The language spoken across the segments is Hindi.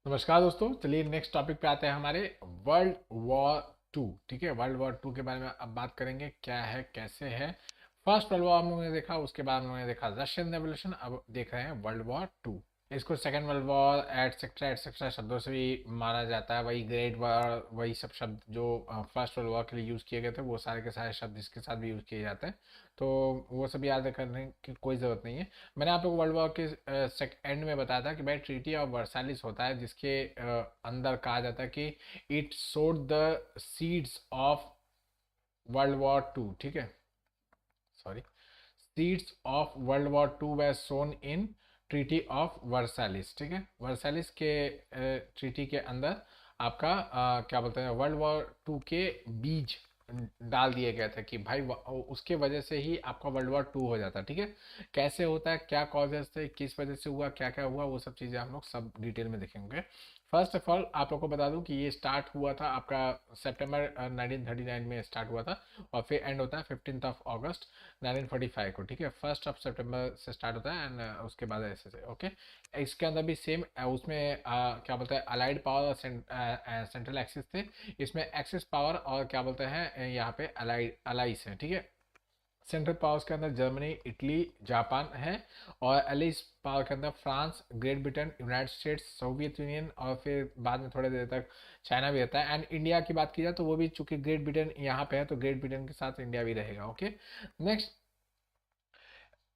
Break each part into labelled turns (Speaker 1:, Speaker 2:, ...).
Speaker 1: नमस्कार दोस्तों, चलिए नेक्स्ट टॉपिक पे आते हैं हमारे वर्ल्ड वॉर टू। ठीक है, वर्ल्ड वॉर टू के बारे में अब बात करेंगे, क्या है कैसे है। फर्स्ट वर्ल्ड वॉर हम लोगों ने देखा, उसके बाद हम लोगों ने देखा रशियन रेवोल्यूशन, अब देख रहे हैं वर्ल्ड वॉर टू। इसको सेकेंड वर्ल्ड वॉर एटसेट्रा शब्दों से भी माना जाता है। वही ग्रेट वॉर, वही सब शब्द जो फर्स्ट वर्ल्ड वॉर के लिए यूज़ किए गए थे, वो सारे के सारे शब्द इसके साथ भी यूज़ किए जाते हैं। तो वो सब याद करने की कोई ज़रूरत नहीं है। मैंने आप लोग को वर्ल्ड वॉर के एंड में बताया था कि भाई ट्रीटी ऑफ वर्साइलिस होता है, जिसके अंदर कहा जाता है कि it sowed the seeds of world war two. ठीक है, sorry, seeds of world war two were sown in treaty of Versailles. ठीक है, वर्साइलिस के ट्रीटी के अंदर आपका क्या बोलते हैं, वर्ल्ड वॉर टू के बीज डाल दिए गए थे कि भाई उसके वजह से ही आपका वर्ल्ड वॉर टू हो जाता है। ठीक है, कैसे होता है, क्या कॉजेस थे, किस वजह से हुआ, क्या क्या हुआ, वो सब चीज़ें हम लोग सब डिटेल में देखेंगे। फर्स्ट ऑफ ऑल आप लोग को बता दूं कि ये स्टार्ट हुआ था आपका सितंबर 1939 में स्टार्ट हुआ था, और फिर एंड होता है 15 ऑफ अगस्त 1945 को। ठीक है, फर्स्ट ऑफ सितंबर से स्टार्ट होता है एंड उसके बाद ऐसे से। ओके, इसके अंदर भी सेम, उसमें क्या बोलते हैं, अलाइड पावर और सेंट्रल एक्सिस थे। इसमें एक्सिस पावर और क्या बोलते हैं, यहाँ पे अलाइड अलाइस है। ठीक है, सेंट्रल पावर्स के अंदर जर्मनी, इटली, जापान है, और एलिस पावर के अंदर France, great Britain, United states, Soviet union, और फिर बाद में थोड़ी देर तक चाइना भी रहता है। एंड इंडिया की बात की जाए तो वो भी, चूंकि ग्रेट ब्रिटेन यहाँ पे है, तो ग्रेट ब्रिटेन के साथ इंडिया भी रहेगा। ओके, नेक्स्ट,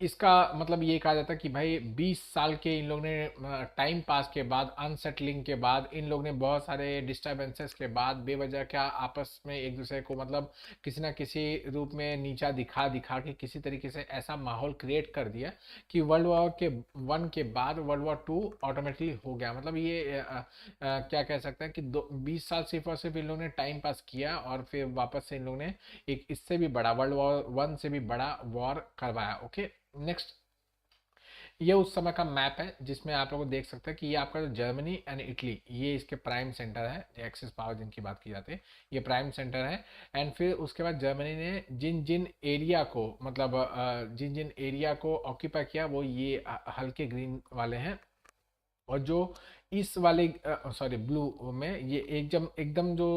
Speaker 1: इसका मतलब ये कहा जाता है कि भाई 20 साल के इन लोग ने टाइम पास के बाद, अनसेटलिंग के बाद, इन लोग ने बहुत सारे डिस्टर्बेंसेस के बाद बेवजह क्या आपस में एक दूसरे को मतलब किसी ना किसी रूप में नीचा दिखा दिखा के किसी तरीके से ऐसा माहौल क्रिएट कर दिया कि वर्ल्ड वॉर के वन के बाद वर्ल्ड वॉर टू ऑटोमेटिकली हो गया। मतलब ये क्या कह सकते हैं कि 20 साल सिर्फ और सिर्फ इन लोग ने टाइम पास किया, और फिर वापस से इन लोग ने एक इससे भी बड़ा, वर्ल्ड वॉर वन से भी बड़ा वॉर करवाया। ओके, नेक्स्ट, ये उस समय का मैप है जिसमें आप लोग देख सकते हैं कि ये आपका जो जर्मनी एंड इटली, ये इसके प्राइम सेंटर है, एक्सिस पावर जिनकी बात की जाती है, ये प्राइम सेंटर है। एंड फिर उसके बाद जर्मनी ने जिन जिन एरिया को, मतलब जिन जिन एरिया को ऑक्यूपाई किया, वो ये हल्के ग्रीन वाले हैं। और जो इस वाले, सॉरी, ब्लू में, ये एकदम एकदम जो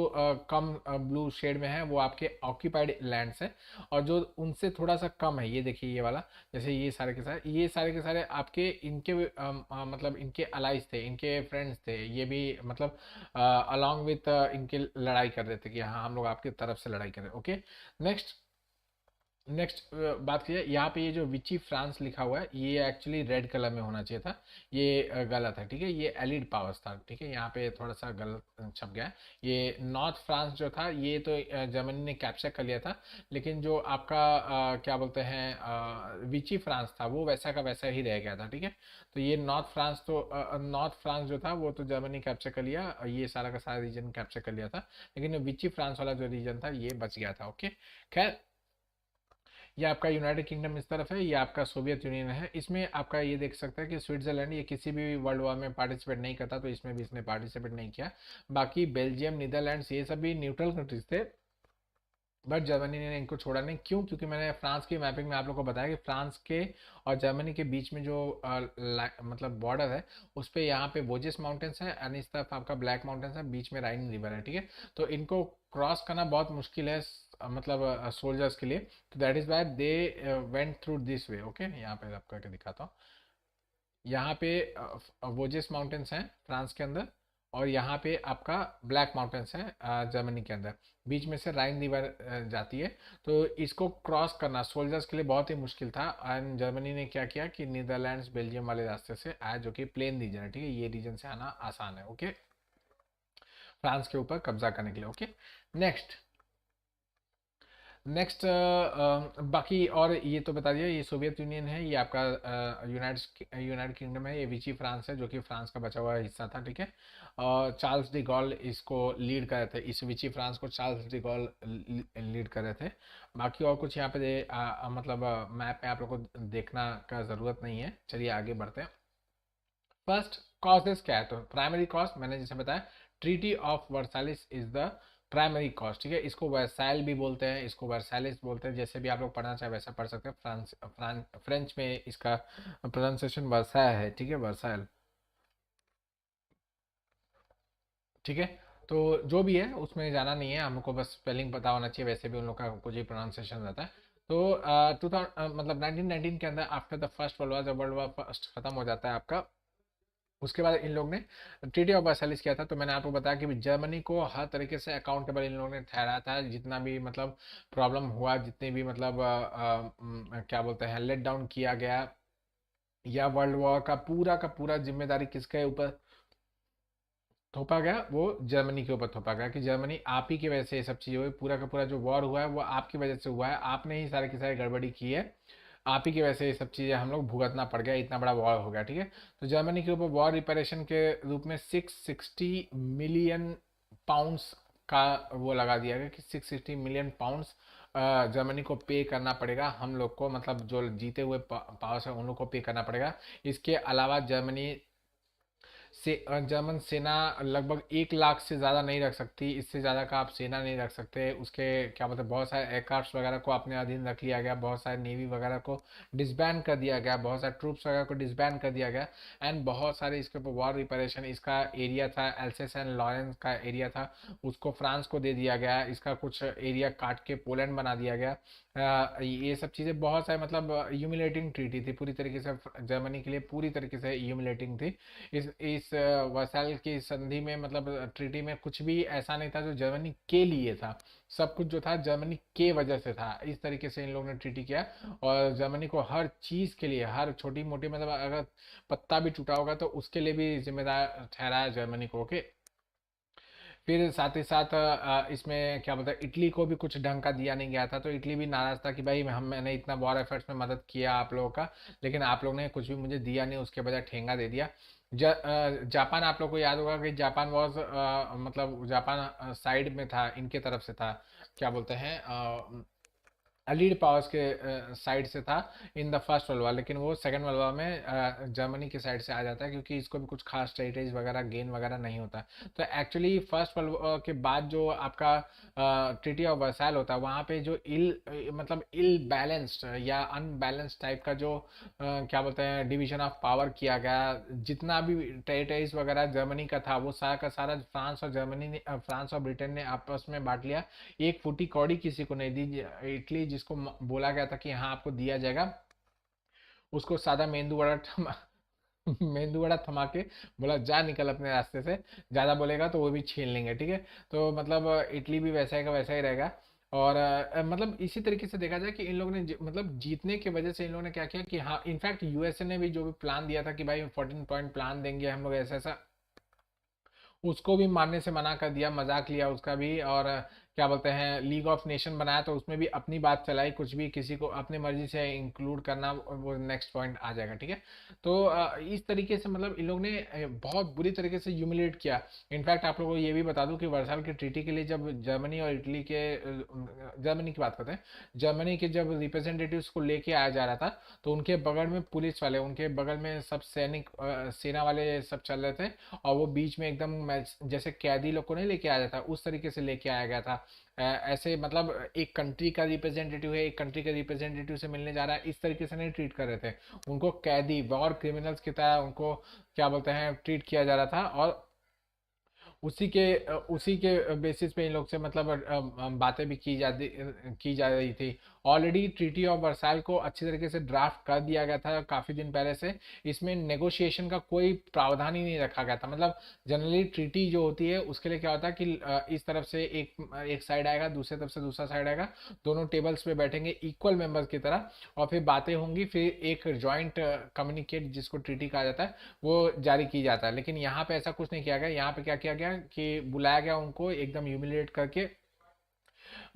Speaker 1: कम ब्लू शेड में है, वो आपके ऑक्यूपाइड लैंड्स है। और जो उनसे थोड़ा सा कम है, ये देखिए ये वाला, जैसे ये सारे के सारे आपके इनके मतलब इनके अलाइज थे, इनके फ्रेंड्स थे, ये भी मतलब अलॉन्ग विथ इनके लड़ाई कर रहे थे कि हाँ हम लोग आपकी तरफ से लड़ाई कर रहे हैं। ओके, नेक्स्ट, बात कीजिए, यहाँ पे ये जो विची फ्रांस लिखा हुआ है, ये एक्चुअली रेड कलर में होना चाहिए था, ये गलत है। ठीक है, ये एलिड पावर्स था। ठीक है, यहाँ पे थोड़ा सा गलत छप गया है। ये नॉर्थ फ्रांस जो था, ये तो जर्मनी ने कैप्चर कर लिया था, लेकिन जो आपका क्या बोलते हैं, विची फ्रांस था, वो वैसा का वैसा ही रह गया था। ठीक है, तो ये नॉर्थ फ्रांस जो था वो तो जर्मनी कैप्चर कर लिया, और ये सारा का सारा रीजन कैप्चर कर लिया था, लेकिन विची फ्रांस वाला जो रीजन था ये बच गया था। ओके, खैर, ये आपका यूनाइटेड किंगडम इस तरफ है, ये आपका सोवियत यूनियन है। इसमें आपका ये देख सकते हैं कि स्विट्जरलैंड ये किसी भी वर्ल्ड वॉर में पार्टिसिपेट नहीं करता, तो इसमें भी इसने पार्टिसिपेट नहीं किया। बाकी बेल्जियम, नीदरलैंड्स, ये सब भी न्यूट्रल कंट्रीज थे, बट जर्मनी ने इनको छोड़ा नहीं। क्यों? क्योंकि मैंने फ्रांस की मैपिंग में आप लोगों को बताया कि फ्रांस के और जर्मनी के बीच में जो मतलब बॉर्डर है, उस पे यहाँ पे वोजेस माउंटेन्स है, एंड इस तरफ आपका ब्लैक माउंटेन्स है, बीच में राइन रिवर है। ठीक है, तो इनको क्रॉस करना बहुत मुश्किल है, मतलब सोल्जर्स के लिए। तो that is why they went through this way. Okay, यहाँ पे आपको करके दिखाता हूँ। यहाँ पे वोजेस माउंटेन्स हैं फ्रांस के अंदर, और यहाँ पे आपका ब्लैक माउंटेन्स है जर्मनी के अंदर। बीच में से राइन रिवर जाती है, तो इसको क्रॉस करना सोल्जर्स के लिए बहुत ही मुश्किल था। एंड जर्मनी ने क्या किया कि नीदरलैंड्स, बेल्जियम वाले रास्ते से आया, जो कि प्लेन रीजन है। ठीक है, ये रीजन से आना आसान है। ओके, फ्रांस के ऊपर कब्जा करने के लिए। ओके, नेक्स्ट, नेक्स्ट, बाकी और ये तो बता दिया, ये सोवियत यूनियन है, ये आपका यूनाइटेड किंगडम है, ये विची फ्रांस है, जो कि फ्रांस का बचा हुआ हिस्सा था। ठीक है, और चार्ल्स डी गॉल इसको लीड कर रहे थे, इस विची फ्रांस को चार्ल्स डी गॉल लीड कर रहे थे। बाकी और कुछ यहाँ पे मतलब मैप में आप लोग को देखना का ज़रूरत नहीं है। चलिए आगे बढ़ते हैं। फर्स्ट, कॉजेस क्या है? तो प्राइमरी कॉज मैंने जैसे बताया, treaty of Versailles is the primary cause. ठीक है, इसको वर्साइल भी बोलते हैं, इसको वर्साइलिस बोलते हैं, जैसे भी आप लोग पढ़ना चाहे वैसा पढ़ सकते हैं। फ्रेंच में इसका प्रोनाउंसिएशन वर्साइल है। ठीक है, वर्साइल। ठीक है। तो जो भी है उसमें जाना नहीं है हमको, बस स्पेलिंग पता होना चाहिए, वैसे भी उन लोग का कुछ ही प्रोनाउंसिएशन रहता है। तो 2000 मतलब 1919 के अंदर after the first world war, जब वर्ल्ड वॉर फर्स्ट खत्म हो जाता है आपका, उसके बाद इन लोग ने ट्रीटी ऑफ वर्साइल्स किया था। तो मैंने आपको बताया कि जर्मनी को हर तरीके से अकाउंटेबल इन लोगों ने ठहराया था, जितना भी मतलब प्रॉब्लम हुआ, जितने भी मतलब क्या बोलते हैं लेट डाउन किया गया, या वर्ल्ड वॉर का पूरा जिम्मेदारी किसके ऊपर थोपा गया, वो जर्मनी के ऊपर थोपा गया कि जर्मनी आप ही की वजह से ये सब चीज़ें हुई, पूरा का पूरा जो वॉर हुआ है वो आपकी वजह से हुआ है, आपने ही सारे की सारी गड़बड़ी की है, आप ही की वजह से ये सब चीज़ें हम लोग भुगतना पड़ गया, इतना बड़ा वॉर हो गया। ठीक है। तो जर्मनी के ऊपर वॉर रिपेरेशन के रूप में 660 मिलियन पाउंड्स का वो लगा दिया गया कि 660 मिलियन पाउंड्स जर्मनी को पे करना पड़ेगा हम लोग को, मतलब जो जीते हुए पावर्स है उन लोग को पे करना पड़ेगा। इसके अलावा जर्मनी से जर्मन सेना लगभग 1 लाख से ज़्यादा नहीं रख सकती, इससे ज़्यादा का आप सेना नहीं रख सकते। उसके क्या बोलते हैं बहुत सारे एयरक्राफ्ट वगैरह को अपने अधीन रख लिया गया, बहुत सारे नेवी वगैरह को डिसबैंड कर दिया गया, बहुत सारे ट्रूप्स वगैरह को डिसबैंड कर दिया गया। एंड बहुत सारे इसके ऊपर वॉर रिपेरेशन, इसका एरिया था एल्सेस एंड लॉरेंस का एरिया था, उसको फ्रांस को दे दिया गया, इसका कुछ एरिया काट के पोलैंड बना दिया गया। ये सब चीज़ें बहुत सारे मतलब ह्यूमिलेटिंग ट्रीटी थी, पूरी तरीके से जर्मनी के लिए पूरी तरीके से ह्यूमिलेटिंग थी। इस वर्साइल की संधि में मतलब ट्रीटी में कुछ भी ऐसा नहीं था जो जर्मनी के लिए था, सब कुछ जो था जर्मनी के वजह से था। इस तरीके से इन लोगों ने ट्रीटी किया, और जर्मनी को हर चीज़ के लिए, हर छोटी मोटी मतलब अगर पत्ता भी टूटा होगा तो उसके लिए भी जिम्मेदार ठहराया जर्मनी को। ओके। फिर साथ ही साथ इसमें क्या बोलते हैं इटली को भी कुछ ढंग का दिया नहीं गया था, तो इटली भी नाराज था कि भाई मैंने इतना वॉर एफर्ट्स में मदद किया आप लोगों का, लेकिन आप लोगों ने कुछ भी मुझे दिया नहीं, उसके बजाय ठेंगा दे दिया। जापान, आप लोग को याद होगा कि जापान वॉज मतलब जापान साइड में था, इनके तरफ से था, क्या बोलते हैं अलीड पावर्स के साइड से था in the first world war, लेकिन वो सेकंड वर्ल्ड वॉर में जर्मनी के साइड से आ जाता है, क्योंकि इसको भी कुछ खास टेरिटरीज वगैरह गेन वगैरह नहीं होता। तो एक्चुअली फर्स्ट वर्ल्ड वॉर के बाद जो आपका ट्रीटी ऑफ वर्साइल होता है, वहाँ पे जो मतलब इल बैलेंस्ड या अनबैलेंस्ड टाइप का जो क्या बोलते हैं डिवीजन ऑफ पावर किया गया, जितना भी टेरिटरीज वगैरह जर्मनी का था वो सारा का सारा फ्रांस और जर्मनी ने फ्रांस और ब्रिटेन ने आपस में बांट लिया। एक फूटी कौड़ी किसी को नहीं दी। इटली जिसको बोला गया था कि हाँ आपको दिया जाएगा, उसको सादा मेंदू वड़ा मेंदू वड़ा थमा के बोला जा निकल अपने रास्ते से, ज़्यादा बोलेगा तो वो भी छीन लेंगे। ठीक है। तो मतलब इटली भी वैसा ही का वैसा ही रहेगा। और मतलब इसी तरीके से देखा जाए कि इन लोगों ने मतलब जीतने की वजह से इन लोगों ने क्या किया कि हाँ इनफैक्ट यूएसए ने भी जो भी प्लान दिया था कि भाई 14 पॉइंट प्लान देंगे हम लोग ऐसा ऐसा, उसको भी मानने से मना कर दिया, मजाक लिया उसका भी। और क्या बोलते हैं लीग ऑफ नेशन बनाया तो उसमें भी अपनी बात चलाई, कुछ भी किसी को अपनी मर्जी से इंक्लूड करना वो नेक्स्ट पॉइंट आ जाएगा। ठीक है। तो इस तरीके से मतलब इन लोग ने बहुत बुरी तरीके से ह्यूमिलेट किया। इनफैक्ट आप लोगों को ये भी बता दूं कि वर्साइल की ट्रीटी के लिए जब जर्मनी और इटली के जर्मनी की बात करते हैं, जर्मनी के जब रिप्रेजेंटेटिव्स को लेके आया जा रहा था, तो उनके बगल में पुलिस वाले, उनके बगल में सब सैनिक सेना वाले सब चल रहे थे, और वो बीच में एकदम जैसे कैदी लोग को नहीं लेके आया जाता उस तरीके से लेके आया गया था। ऐसे मतलब एक कंट्री का रिप्रेजेंटेटिव है, एक कंट्री के रिप्रेजेंटेटिव से मिलने जा रहा है, इस तरीके से नहीं ट्रीट कर रहे थे उनको, कैदी वॉर क्रिमिनल्स की तरह उनको क्या बोलते हैं ट्रीट किया जा रहा था। और उसी के बेसिस पे इन लोग से मतलब बातें भी की जा रही थी। ऑलरेडी ट्रीटी ऑफ वर्साइल को अच्छी तरीके से ड्राफ्ट कर दिया गया था काफ़ी दिन पहले से, इसमें नेगोशिएशन का कोई प्रावधान ही नहीं रखा गया था। मतलब जनरली ट्रीटी जो होती है उसके लिए क्या होता है कि इस तरफ से एक साइड आएगा, दूसरी तरफ से दूसरा साइड आएगा, दोनों टेबल्स पे बैठेंगे इक्वल मेंबर्स की तरह, और फिर बातें होंगी, फिर एक जॉइंट कम्युनिकेट जिसको ट्रीटी कहा जाता है वो जारी की जाता है। लेकिन यहाँ पे ऐसा कुछ नहीं किया गया। यहाँ पे क्या किया गया कि बुलाया गया उनको एकदम ह्यूमिलेट करके,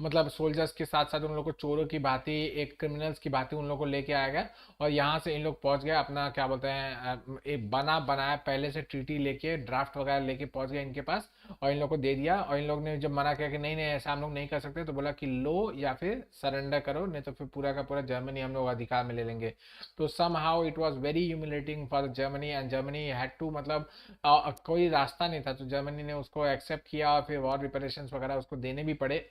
Speaker 1: मतलब सोल्जर्स के साथ साथ उन लोग को चोरों की भांति, एक क्रिमिनल्स की भांति उन लोग को लेके आया गया, और यहाँ से इन लोग पहुंच गए अपना क्या बोलते हैं एक बना बनाया पहले से ट्रीटी लेके, ड्राफ्ट वगैरह लेके पहुंच गए इनके पास, और इन लोग को दे दिया। और इन लोग ने जब मना किया कि नहीं नहीं ऐसा हम लोग नहीं कर सकते, तो बोला कि लो या फिर सरेंडर करो, नहीं तो फिर पूरा का पूरा जर्मनी हम लोग अधिकार में ले लेंगे। तो somehow it was very humiliating for Germany, and Germany had to मतलब कोई रास्ता नहीं था, तो जर्मनी ने उसको एक्सेप्ट किया, और फिर वॉर रिपेरेशन वगैरह उसको देने भी पड़े।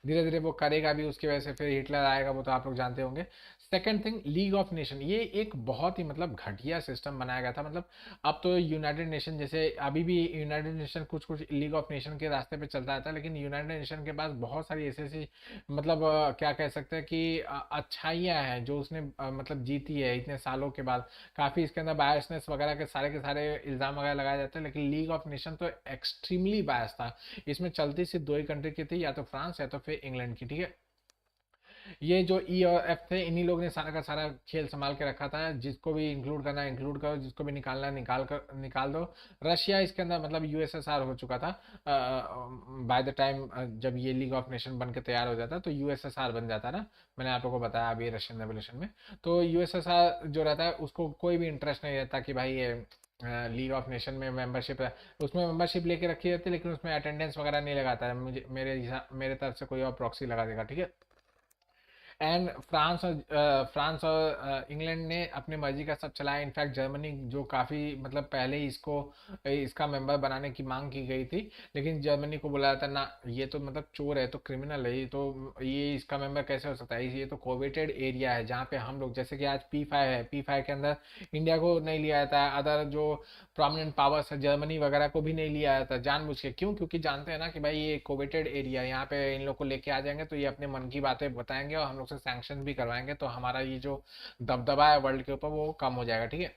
Speaker 1: धीरे धीरे वो करेगा भी, उसकी वजह से फिर हिटलर आएगा, वो तो आप लोग जानते होंगे। Second thing, league of nation, ये एक बहुत ही मतलब घटिया सिस्टम बनाया गया था। मतलब अब तो यूनाइटेड नेशन, जैसे अभी भी यूनाइटेड नेशन कुछ कुछ लीग ऑफ नेशन के रास्ते पे चलता रहता है, लेकिन यूनाइटेड नेशन के पास बहुत सारी ऐसी ऐसी मतलब क्या कह सकते हैं कि अच्छाइयाँ हैं जो उसने मतलब जीती है इतने सालों के बाद। काफ़ी इसके अंदर बायसनेस वगैरह के सारे इल्ज़ाम वगैरह लगाए जाते हैं, लेकिन लीग ऑफ नेशन तो एक्सट्रीमली बायस था। इसमें चलती सिर्फ दो ही कंट्री की थी, या तो फ्रांस या तो फिर इंग्लैंड की, ठीक है। ये जो ई और एफ थे, इन्हीं लोग ने सारा का सारा खेल संभाल के रखा था। जिसको भी इंक्लूड करना है इंक्लूड करो, जिसको भी निकालना है निकाल दो। रशिया इसके अंदर मतलब यूएसएसआर हो चुका था बाय द टाइम, जब ये लीग ऑफ नेशन बन के तैयार हो जाता तो यूएसएसआर बन जाता ना। मैंने आप लोगों को बताया अभी रशियन रेवोल्यूशन में। तो यूएसएसआर जो रहता है उसको कोई भी इंटरेस्ट नहीं रहता कि भाई ये लीग ऑफ नेशन में मेंबरशिप है। उसमें मेंबरशिप लेके रखी रहती है, लेकिन उसमें अटेंडेंस वगैरह नहीं लगाता है। मुझे मेरे तरफ से कोई और प्रॉक्सी लगा देगा, ठीक है। एंड फ्रांस और इंग्लैंड ने अपनी मर्जी का सब चलाया। इनफैक्ट जर्मनी, जो काफ़ी मतलब पहले ही इसका मेंबर बनाने की मांग की गई थी, लेकिन जर्मनी को बोला जाता ना, ये तो मतलब चोर है, तो क्रिमिनल है, ये इसका मेंबर कैसे हो सकता है, ये तो कोवेटेड एरिया है जहाँ पे हम लोग, जैसे कि आज P5 है, P5 के अंदर इंडिया को नहीं लिया जाता है, अदर जो प्रोमिनेंट पावर्स है जर्मनी वगैरह को भी नहीं लिया जाता जानबूझ के। क्यों? क्योंकि जानते हैं ना कि भाई ये कोवेटेड एरिया है, यहाँ पे इन लोग को लेके आ जाएंगे तो ये अपने मन की बातें बताएंगे और हम लोग से सैंक्शन भी करवाएंगे, तो हमारा ये जो दबदबा है वर्ल्ड के ऊपर वो कम हो जाएगा, ठीक है।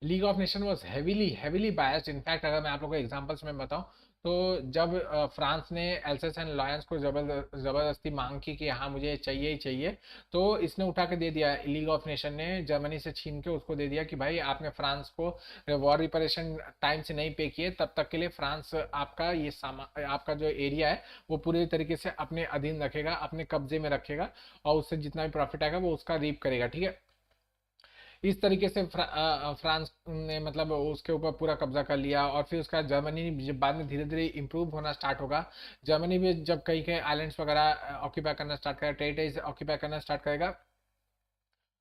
Speaker 1: League of nation was heavily heavily biased. In fact अगर मैं आप लोगों को एग्जांपल्स में बताऊं, तो जब फ्रांस ने एल्सेस एंड लॉयंस को जबरदस्ती मांग की कि हाँ मुझे चाहिए ही चाहिए, तो इसने उठा के दे दिया, लीग ऑफ नेशन ने जर्मनी से छीन के उसको दे दिया कि भाई आपने फ्रांस को वॉर रिपरेशन टाइम से नहीं पे किए, तब तक के लिए फ्रांस आपका जो एरिया है वो पूरी तरीके से अपने अधीन रखेगा, अपने कब्जे में रखेगा, और उससे जितना भी प्रॉफिट आएगा वो उसका रीप करेगा, ठीक है। इस तरीके से फ्रांस ने मतलब उसके ऊपर पूरा कब्जा कर लिया। और फिर उसका जर्मनी जब बाद में धीरे धीरे इंप्रूव होना स्टार्ट होगा, जर्मनी भी जब कई कई आइलैंड्स वगैरह ऑक्यूपाई करना स्टार्ट करेगा, टेरिटरीज ऑक्यूपाई करना स्टार्ट करेगा,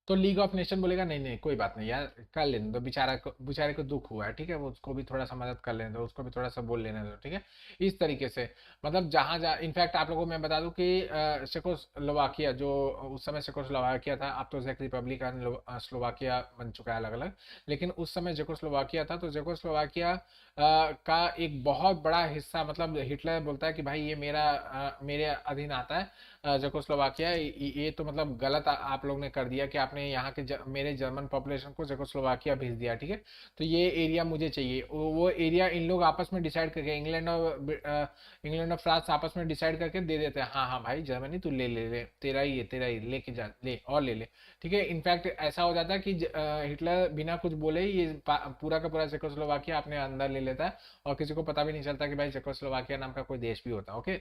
Speaker 1: तो लीग ऑफ नेशन बोलेगा नहीं नहीं कोई बात नहीं यार, कर लेने दो, बेचारे को दुख हुआ है, ठीक है, वो उसको भी थोड़ा सा मदद कर लेने दो, उसको भी थोड़ा सा बोल लेने दो, ठीक है। इस तरीके से मतलब जहां जहां इनफैक्ट आप लोगों को मैं बता दूं कि चेकोस्लोवाकिया, जो उस समय चेकोस्लोवाकिया था, अब तो चेक रिपब्लिक एंड स्लोवाकिया बन चुका है अलग अलग, लेकिन उस समय चेकोस्लोवाकिया था। तो चेकोस्लोवाकिया का एक बहुत बड़ा हिस्सा, मतलब हिटलर बोलता है कि भाई ये मेरे अधीन आता है जेकोस्लोवाकिया, ये तो मतलब गलत आप लोग ने कर दिया कि आपने यहाँ के मेरे जर्मन पॉपुलेशन को जेकोस्लोवाकिया भेज दिया, ठीक है। तो ये एरिया मुझे चाहिए। वो एरिया इन लोग आपस में डिसाइड करके, इंग्लैंड और फ्रांस आपस में डिसाइड करके दे देते हैं, हाँ हाँ भाई जर्मनी तू ले ले ले, तेरा ही लेके जा, ले और ले ले, ठीक है। इनफैक्ट ऐसा हो जाता है कि हिटलर बिना कुछ बोले ही ये पूरा का पूरा जेकोस्लोवाकिया अपने अंदर ले लेता है, और किसी को पता भी नहीं चलता कि भाई जेकोस्लोवाकिया नाम का कोई देश भी होता है, ओके।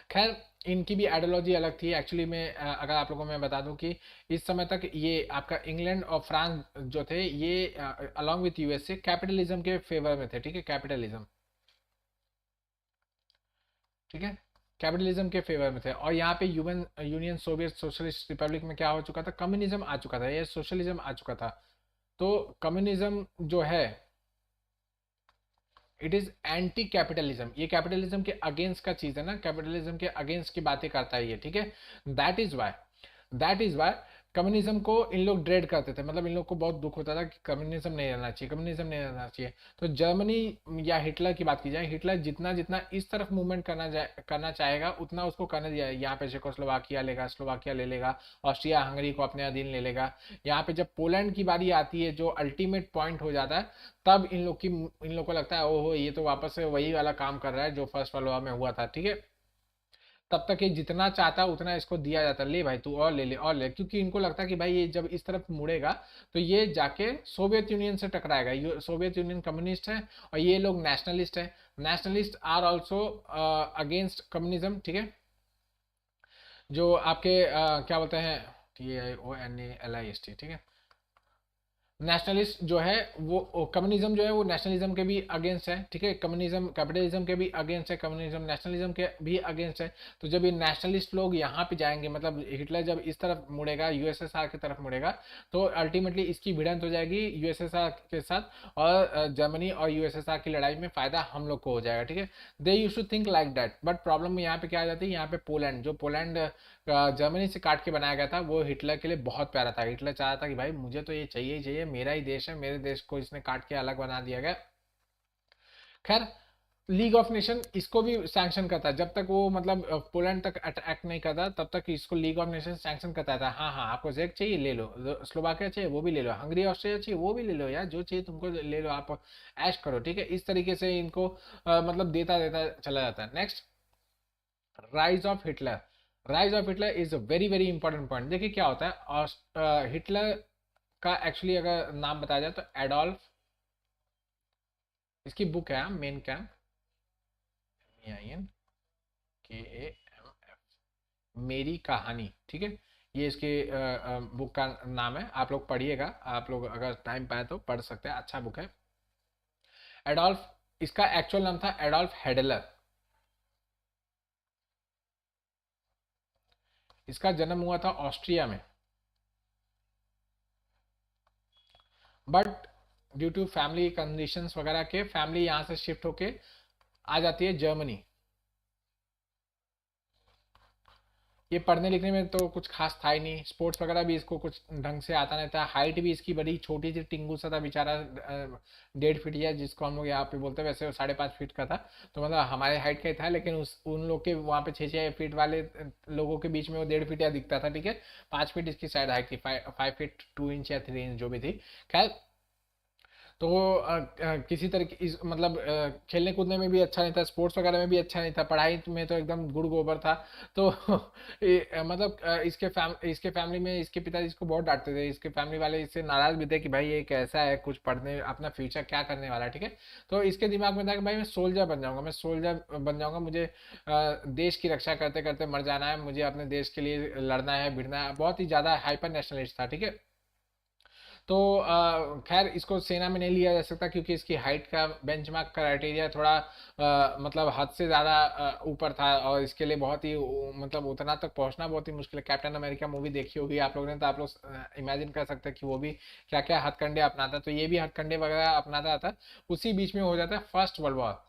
Speaker 1: खैर, इनकी भी आइडियोलॉजी अलग थी एक्चुअली में। अगर आप लोगों को मैं बता दूं कि इस समय तक ये आपका इंग्लैंड और फ्रांस जो थे, ये अलॉन्ग विथ यूएसए कैपिटलिज्म के फेवर में थे, ठीक है, कैपिटलिज्म, ठीक है, कैपिटलिज्म के फेवर में थे। और यहाँ पे यूनियन सोवियत सोशलिस्ट रिपब्लिक में क्या हो चुका था, कम्युनिज्म आ चुका था, ये सोशलिज्म आ चुका था। तो कम्युनिज्म जो है, इट इज एंटी कैपिटलिज्म, ये कैपिटलिज्म के अगेंस्ट का चीज है ना, कैपिटलिज्म के अगेंस्ट की बातें करता है ये, ठीक है। दैट इज वाई कम्युनिज्म को इन लोग ड्रेड करते थे, मतलब इन लोग को बहुत दुख होता था कि कम्युनिज्म नहीं रहना चाहिए, कम्युनिज्म नहीं रहना चाहिए। तो जर्मनी या हिटलर की बात की जाए, हिटलर जितना जितना इस तरफ मूवमेंट करना चाहेगा उतना उसको करने दिया। यहाँ पे चेकोस्लोवाकिया लेगा, स्लोवाकिया ले लेगा, ऑस्ट्रिया हंगरी को अपने अधीन ले लेगा। यहाँ पे जब पोलैंड की बारी आती है, जो अल्टीमेट पॉइंट हो जाता है, तब इन लोग को लगता है ओहो ये तो वापस से वही वाला काम कर रहा है जो फर्स्ट वर्ल्ड वॉर में हुआ था, ठीक है। तब तक ये जितना चाहता उतना इसको दिया जाता, ले भाई तू और ले ले और ले, क्योंकि इनको लगता है कि भाई ये जब इस तरफ मुड़ेगा तो ये जाके सोवियत यूनियन से टकराएगा। सोवियत यूनियन कम्युनिस्ट है और ये लोग नेशनलिस्ट है। Nationalist are also against communism, ठीक है। जो आपके क्या बोलते हैं, TAIONALIST, ठीक है। नेशनलिस्ट जो है वो कम्युनिज्म जो है वो नेशनलिज्म के भी अगेंस्ट है, ठीक है, कम्युनिज्म कैपिटलिज्म के भी अगेंस्ट है, कम्युनिज्म नेशनलिज्म के भी अगेंस्ट है। तो जब ये नेशनलिस्ट लोग यहाँ पे जाएंगे, मतलब हिटलर जब इस तरफ मुड़ेगा, यूएसएसआर की तरफ मुड़ेगा, तो अल्टीमेटली इसकी भिड़ंत हो जाएगी यूएसएसआर के साथ, और जर्मनी और यूएसएसआर की लड़ाई में फायदा हम लोग को हो जाएगा, ठीक है। They used to think like that, but problem यहाँ पे क्या आ जाती है, यहाँ पे पोलैंड, जो पोलैंड जर्मनी से काट के बनाया गया था, वो हिटलर के लिए बहुत प्यारा था। हिटलर चाह रहा था कि भाई मुझे तो ये चाहिए ही चाहिए, मेरा ही देश है, मेरे देश को इसने काट के अलग बना दिया गया। खैर, लीग ऑफ नेशन इसको भी सैंक्शन करता है, जब तक वो मतलब पोलैंड तक अटैक नहीं करता तब तक इसको लीग ऑफ नेशन सैंक्शन करता था। हाँ हाँ, आपको जेक चाहिए ले लो, स्लोवाकिया चाहिए वो भी ले लो, हंगरी ऑस्ट्रिया चाहिए वो भी ले लो, यार जो चाहिए तुमको ले लो, आप ऐश करो, ठीक है। इस तरीके से इनको मतलब देता देता चला जाता है। Next, rise of Hitler. Rise of Hitler is a very very important point. देखिए क्या होता है, हिटलर का एक्चुअली अगर नाम बताया जाए तो एडोल्फ, इसकी बुक है मेन कैंप, KAMF, मेरी कहानी, ठीक है। ये इसके बुक का नाम है, आप लोग पढ़िएगा, आप लोग अगर टाइम पाए तो पढ़ सकते हैं, अच्छा बुक है। एडोल्फ, इसका एक्चुअल नाम था एडोल्फ हेडलर। इसका जन्म हुआ था ऑस्ट्रिया में, but due to family conditions वगैरह के फैमिली यहाँ से शिफ्ट होके आ जाती है जर्मनी। ये पढ़ने लिखने में तो कुछ खास था ही नहीं, स्पोर्ट्स वगैरह भी इसको कुछ ढंग से आता नहीं था, हाइट भी इसकी बड़ी छोटी सी टिंगू सा था बेचारा, 1.5 फीट या जिसको हम लोग यहाँ पे बोलते हैं, वैसे वो 5.5 फीट का था। तो मतलब हमारे हाइट का ही था, लेकिन उन लोग के वहाँ पे 6-6 फीट वाले लोगों के बीच में वो 1.5 फीट या दिखता था, ठीक है। 5 फीट इसकी शायद हाइट थी, 5 फीट 2 इंच या 3 इंच जो भी थी। खैर, तो किसी तरह की मतलब खेलने कूदने में भी अच्छा नहीं था, स्पोर्ट्स वगैरह में भी अच्छा नहीं था, पढ़ाई में तो एकदम गुड़ गोबर था। तो मतलब इसके फैमिली में इसके पिताजी इसको बहुत डांटते थे, इसके फैमिली वाले इससे नाराज भी थे कि भाई ये कैसा है, कुछ पढ़ने अपना फ्यूचर क्या करने वाला है, ठीक है। तो इसके दिमाग में था कि भाई मैं सोल्जर बन जाऊंगा, मैं सोल्जर बन जाऊंगा, मुझे देश की रक्षा करते करते मर जाना है, मुझे अपने देश के लिए लड़ना है भिड़ना है, बहुत ही ज़्यादा हाइपर नेशनलिस्ट था, ठीक है। तो खैर इसको सेना में नहीं लिया जा सकता, क्योंकि इसकी हाइट का बेंचमार्क क्राइटेरिया थोड़ा मतलब हद से ज़्यादा ऊपर था, और इसके लिए बहुत ही मतलब उतना तक पहुंचना बहुत ही मुश्किल है। कैप्टन अमेरिका मूवी देखी होगी आप लोगों ने, तो आप लोग इमेजिन कर सकते हैं कि वो भी क्या क्या हथकंडे अपनाता, तो ये भी हथकंडे वगैरह अपनाता था। उसी बीच में हो जाता है first world war.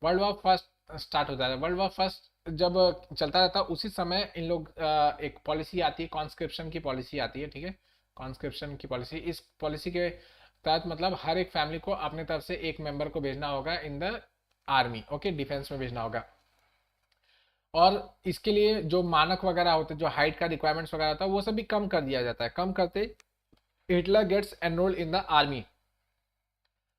Speaker 1: World war first start होता है। वर्ल्ड वॉर फर्स्ट जब चलता रहता है, उसी समय इन लोग एक पॉलिसी आती है, कॉन्स्क्रिप्शन की पॉलिसी आती है, ठीक है। कॉन्स्क्रिप्शन की पॉलिसी, इस पॉलिसी के तहत मतलब हर एक फैमिली को अपने तरफ से एक मेंबर को भेजना होगा इन द आर्मी, ओके, डिफेंस में भेजना होगा। और इसके लिए जो मानक वगैरह होते हैं, जो हाइट का रिक्वायरमेंट्स वगैरह होता है, वो सब भी कम कर दिया जाता है। कम करते Hitler gets enrolled in the army,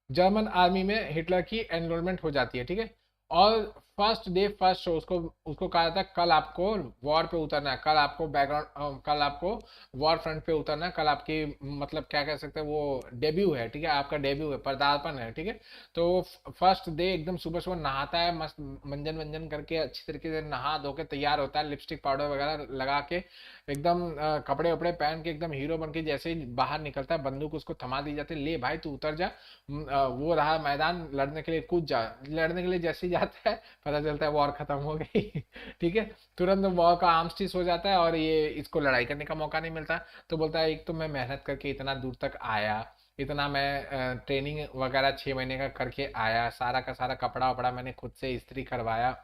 Speaker 1: German army में हिटलर की एनरोलमेंट हो जाती है, ठीक है। और फर्स्ट डे फर्स्ट शो उसको उसको कहा जाता है कल आपको वॉर पे उतरना है, कल आपको बैकग्राउंड, कल आपको वॉर फ्रंट पे उतरना है, कल आपकी मतलब क्या कह सकते हैं, वो डेब्यू है, ठीक है, आपका डेब्यू है, पदार्पण है, ठीक है। तो फर्स्ट डे एकदम सुबह सुबह नहाता है, मस्त मंजन वंजन करके अच्छी तरीके से नहा धो के तैयार होता है, लिपस्टिक पाउडर वगैरह लगा के एकदम कपड़े वपड़े पहन के एकदम हीरो बन के जैसे ही बाहर निकलता है, बंदूक उसको थमा दी जाती है, ले भाई तू उतर जा, वो रहा मैदान, लड़ने के लिए कूद जा। लड़ने के लिए जैसे ही जाता है, पता चलता है वॉर खत्म हो गई ठीक है। तुरंत वॉर का आर्मस्टिस हो जाता है, और ये इसको लड़ाई करने का मौका नहीं मिलता। तो बोलता है एक तो मैं मेहनत करके इतना दूर तक आया, इतना मैं ट्रेनिंग वगैरह 6 महीने का करके आया, सारा का सारा कपड़ा वपड़ा मैंने खुद से इस्त्री करवाया,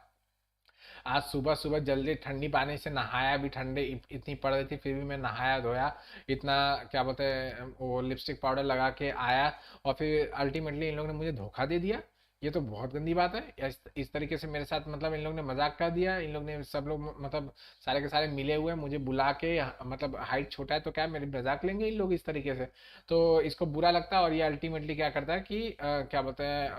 Speaker 1: आज सुबह सुबह जल्दी ठंडी पानी से नहाया भी, ठंडे इतनी पड़ रही थी फिर भी मैं नहाया धोया, इतना क्या बोलते हैं वो लिपस्टिक पाउडर लगा के आया, और फिर अल्टीमेटली इन लोगों ने मुझे धोखा दे दिया। ये तो बहुत गंदी बात है। इस तरीके से मेरे साथ मतलब इन लोग ने मजाक कर दिया, इन लोग ने सब लोग मतलब सारे के सारे मिले हुए मुझे बुला के, मतलब हाइट छोटा है तो क्या मेरे मजाक लेंगे इन लोग इस तरीके से। तो इसको बुरा लगता है, और ये अल्टीमेटली क्या करता है कि क्या बोलते हैं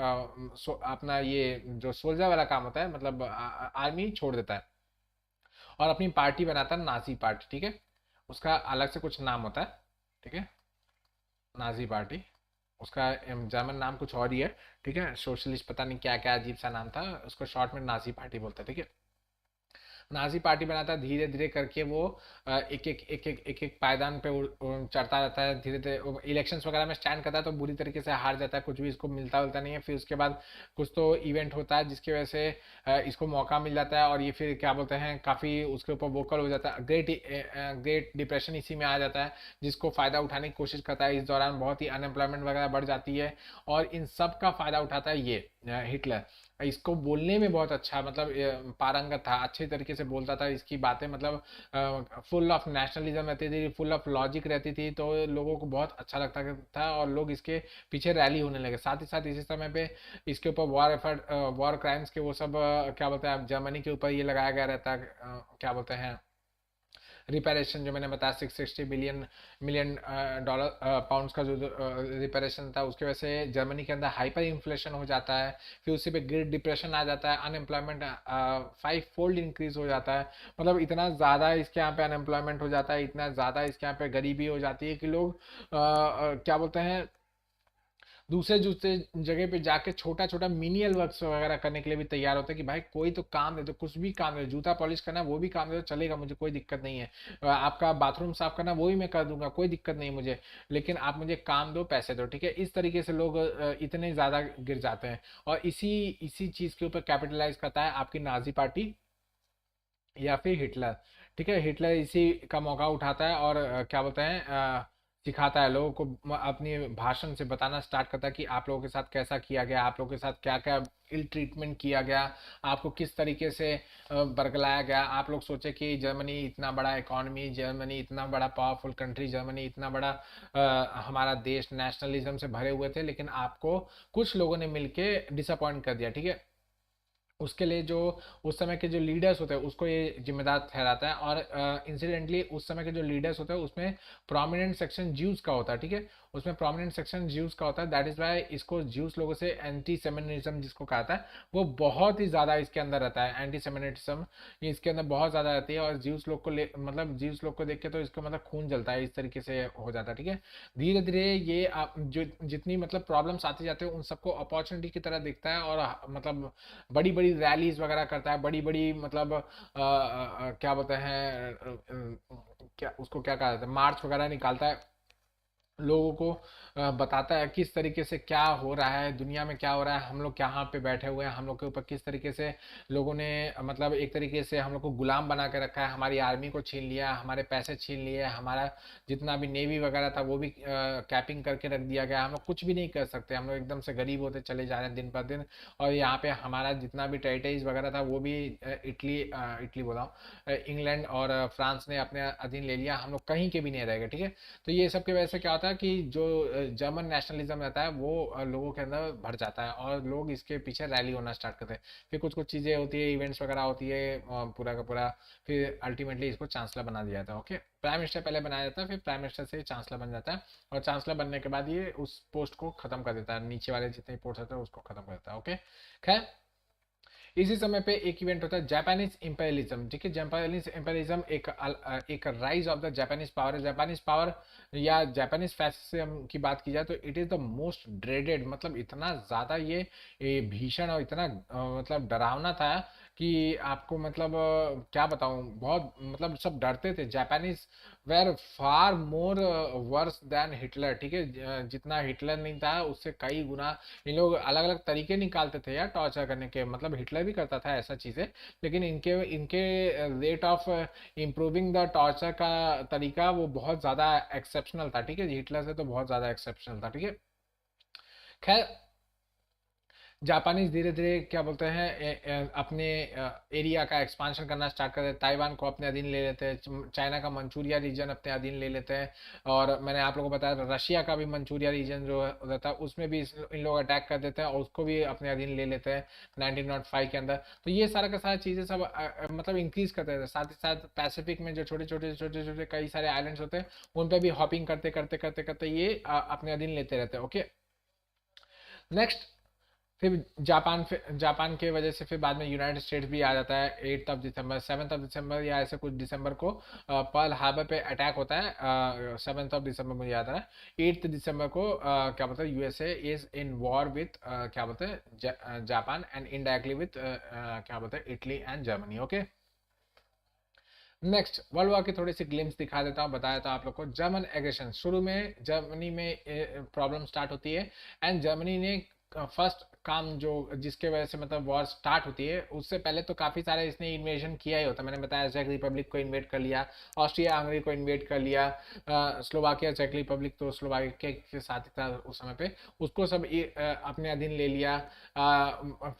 Speaker 1: अपना ये जो सोल्जर वाला काम होता है, मतलब आर्मी छोड़ देता है, और अपनी पार्टी बनाता है, नाजी पार्टी, ठीक है। उसका अलग से कुछ नाम होता है, ठीक है, नाजी पार्टी, उसका जर्मन नाम कुछ और ही है, ठीक है। सोशलिस्ट पता नहीं क्या क्या अजीब सा नाम था उसको, शॉर्ट में नाजी पार्टी बोलते हैं, ठीक है। नाजी पार्टी बनाता है, धीरे धीरे करके वो एक एक पायदान पे चढ़ता रहता है, धीरे धीरे इलेक्शंस वगैरह में स्टैंड करता है तो बुरी तरीके से हार जाता है, कुछ भी इसको मिलता मिलता नहीं है। फिर उसके बाद कुछ तो इवेंट होता है जिसकी वजह से इसको मौका मिल जाता है और ये फिर क्या बोलते हैं काफ़ी उसके ऊपर वोकल हो जाता है। ग्रेट डिप्रेशन इसी में आ जाता है, जिसको फ़ायदा उठाने की कोशिश करता है। इस दौरान बहुत ही अनएम्प्लॉयमेंट वगैरह बढ़ जाती है और इन सब का फ़ायदा उठाता है ये हिटलर। इसको बोलने में बहुत अच्छा मतलब पारंगत था, अच्छे तरीके से बोलता था, इसकी बातें मतलब फुल ऑफ नेशनलिज्म रहती थी, फुल ऑफ लॉजिक रहती थी, तो लोगों को बहुत अच्छा लगता था और लोग इसके पीछे रैली होने लगे। साथ ही साथ इसी समय पे इसके ऊपर वॉर एफर्ट, वॉर क्राइम्स के वो सब क्या बोलते हैं जर्मनी के ऊपर ये लगाया गया रहता है, क्या बोलते हैं रिपेरेशन, जो मैंने बताया 660 मिलियन डॉलर पाउंड्स का जो रिपेरेशन था, उसकी वजह से जर्मनी के अंदर हाइपर इन्फ्लेशन हो जाता है। फिर उसी पे ग्रेट डिप्रेशन आ जाता है, अनएम्प्लॉयमेंट 5 फोल्ड इंक्रीज हो जाता है। मतलब इतना ज़्यादा इसके यहाँ पे अनएम्प्लॉयमेंट हो जाता है, इतना ज़्यादा इसके यहाँ पे गरीबी हो जाती है कि लोग क्या बोलते हैं दूसरे दूसरे जगह पे जाके छोटा छोटा मिनियल वर्क्स वगैरह करने के लिए भी तैयार होते हैं कि भाई कोई तो काम दे दो, कुछ भी काम दे दो, जूता पॉलिश करना वो भी काम दे दो, चलेगा, मुझे कोई दिक्कत नहीं है। आपका बाथरूम साफ करना वो भी मैं कर दूंगा, कोई दिक्कत नहीं मुझे, लेकिन आप मुझे काम दो, पैसे दो, ठीक है। इस तरीके से लोग इतने ज़्यादा गिर जाते हैं और इसी इसी चीज़ के ऊपर कैपिटलाइज करता है आपकी नाजी पार्टी या फिर हिटलर। ठीक है, हिटलर इसी का मौका उठाता है और क्या बोलते हैं सिखाता है लोगों को, अपनी भाषण से बताना स्टार्ट करता है कि आप लोगों के साथ कैसा किया गया, आप लोगों के साथ क्या क्या इल ट्रीटमेंट किया गया, आपको किस तरीके से बरगलाया गया। आप लोग सोचे कि जर्मनी इतना बड़ा इकॉनमी, जर्मनी इतना बड़ा पावरफुल कंट्री, जर्मनी इतना बड़ा हमारा देश नेशनलिज्म से भरे हुए थे, लेकिन आपको कुछ लोगों ने मिलके डिसअपॉइंट कर दिया, ठीक है। उसके लिए जो उस समय के जो लीडर्स होते हैं उसको ये जिम्मेदार ठहराता है और इंसिडेंटली उस समय के जो लीडर्स होते हैं उसमें प्रोमिनेंट सेक्शन ज्यूज का होता है, ठीक है। उसमें प्रोमिनेंट सेक्शन ज्यूज का होता है, दैट इज वाई इसको ज्यूज लोगों से एंटी सेमिनिज्म जिसको कहता है वो बहुत ही ज़्यादा इसके अंदर रहता है। एंटी सेमिनिज्म ये इसके अंदर बहुत ज़्यादा रहती है और ज्यूज लोग को मतलब ज्यूज लोग को देख के तो इसको मतलब खून जलता है, इस तरीके से हो जाता है, ठीक है। धीरे धीरे ये आप जो जितनी मतलब प्रॉब्लम्स आती जाते हैं उन सबको अपॉर्चुनिटी की तरह दिखता है और मतलब बड़ी बड़ी रैलीज वगैरह करता है, बड़ी बड़ी मतलब क्या बोलते हैं क्या उसको क्या कहा जाता है मार्च वगैरह निकालता है, लोगों को बताता है किस तरीके से क्या हो रहा है दुनिया में, क्या हो रहा है, हम लोग यहाँ पे बैठे हुए हैं, हम लोग के ऊपर किस तरीके से लोगों ने मतलब एक तरीके से हम लोग को गुलाम बना के रखा है, हमारी आर्मी को छीन लिया, हमारे पैसे छीन लिए, हमारा जितना भी नेवी वगैरह था वो भी कैपिंग करके रख दिया गया, हम लोग कुछ भी नहीं कर सकते, हम लोग एकदम से गरीब होते चले जा रहे हैं दिन पर दिन। और यहाँ पे हमारा जितना भी टेरिटरीज वगैरह था वो भी इटली बोला इंग्लैंड और फ्रांस ने अपने अधीन ले लिया, हम लोग कहीं के भी नहीं रह गए, ठीक है। तो ये सब की वजह से क्या होता है कि जो जर्मन नेशनलिज्म रहता है वो लोगों के अंदर भर जाता है और लोग इसके पीछे रैली होना स्टार्ट करते हैं। फिर कुछ कुछ चीज़ें होती है, इवेंट्स वगैरह होती है पूरा का पूरा, फिर अल्टीमेटली इसको चांसलर बना दिया जाता है। ओके, प्राइम मिनिस्टर पहले बनाया जाता है, फिर प्राइम मिनिस्टर से चांसलर बन जाता है और चांसलर बनने के बाद ये उस पोस्ट को खत्म कर देता है, नीचे वाले जितने पोस्ट होते हैं उसको खत्म कर देता है। ओके, खैर इसी समय पे एक इवेंट होता है जापानीज इंपेरियलिज्म, ठीक है। जापानीज इंपेरियलिज्म एक rise of the Japanese power है। जापानीज पावर या जापानीज फैसिज्म की बात की जाए तो it is the most dreaded, मतलब इतना ज़्यादा ये भीषण और इतना मतलब डरावना था कि आपको मतलब क्या बताऊं, बहुत मतलब सब डरते थे। Japanese were far more worse than Hitler, ठीक है। जितना हिटलर नहीं था उससे कई गुना इन लोग अलग अलग तरीके निकालते थे यार टॉर्चर करने के, मतलब हिटलर भी करता था ऐसा चीज़ें, लेकिन इनके इनके rate of improving the torture का तरीका वो बहुत ज़्यादा एक्सेप्शनल था, ठीक है। हिटलर से तो बहुत ज़्यादा एक्सेप्शनल था, ठीक है। खैर जापानीज धीरे धीरे क्या बोलते हैं अपने एरिया का एक्सपांशन करना स्टार्ट करते हैं, ताइवान को अपने अधीन ले लेते हैं, चाइना का मंचूरिया रीजन अपने अधीन ले लेते हैं और मैंने आप लोगों को बताया रशिया का भी मंचूरिया रीजन जो रहता है उसमें भी इन लोग अटैक कर देते हैं और उसको भी अपने अधीन ले लेते हैं 1905 के अंदर। तो ये सारा का सारा चीज़ें सब मतलब इंक्रीज करते थे। साथ ही साथ पैसिफिक में जो छोटे छोटे छोटे छोटे कई सारे आइलैंड्स होते हैं उन पर भी हॉपिंग करते करते करते करते ये अपने अधीन लेते रहते हैं। ओके, नेक्स्ट फिर जापान के वजह से फिर बाद में यूनाइटेड स्टेट्स भी आ जाता है। 8 दिसंबर 7 दिसंबर या ऐसे कुछ दिसंबर को पर्ल हार्बर पे अटैक होता है। 7 दिसंबर मुझे याद आ रहा है। 8 दिसंबर को क्या बोलते हैं USA is in war with क्या बोलते हैं जापान एंड इनडायरेक्टली विथ क्या बोलते हैं Italy and Germany. Okay, next World war की थोड़ी सी ग्लिम्स दिखा देता हूँ, बता देता हूँ आप लोग को। जर्मन एग्रेशन, शुरू में जर्मनी में प्रॉब्लम स्टार्ट होती है एंड जर्मनी ने फर्स्ट काम जो जिसके वजह से मतलब वॉर स्टार्ट होती है, उससे पहले तो काफ़ी सारे इसने इन्वेजन किया ही होता है। मैंने बताया चेक रिपब्लिक को इन्वेट कर लिया, ऑस्ट्रिया हंगरी को इन्वेट कर लिया, स्लोवाकिया, चेक रिपब्लिक तो स्लोवाकिया के साथ ही था उस समय पे, उसको सब अपने अधीन ले लिया।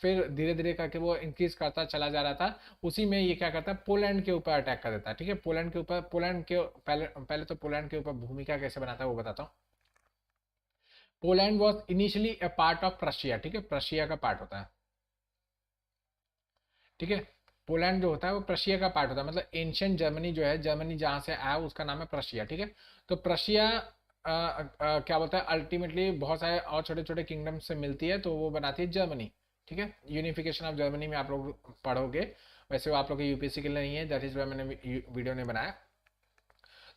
Speaker 1: फिर धीरे धीरे करके वो इंक्रीज करता चला जा रहा था। उसी में ये क्या करता है, पोलैंड के ऊपर अटैक कर देता है। ठीक है, पोलैंड के ऊपर, पोलैंड के पहले पहले तो पोलैंड के ऊपर भूमिका कैसे बनाता है वो बताता हूँ। Poland was initially A part of Prussia. ठीक है, प्रशिया का पार्ट होता है। ठीक है, पोलैंड जो होता है वो प्रशिया का पार्ट होता है, मतलब एंशियंट जर्मनी जो है, जर्मनी जहाँ से आया उसका नाम है प्रशिया। ठीक है, तो प्रशिया क्या बोलता है, अल्टीमेटली बहुत सारे और छोटे छोटे किंगडम से मिलती है तो वो बनाती है जर्मनी। ठीक है, यूनिफिकेशन ऑफ जर्मनी में आप लोग पढ़ोगे, वैसे वो आप लोग के यूपीएससी के लिए नहीं है, दैट इज वाई मैंने वीडियो नहीं बनाया।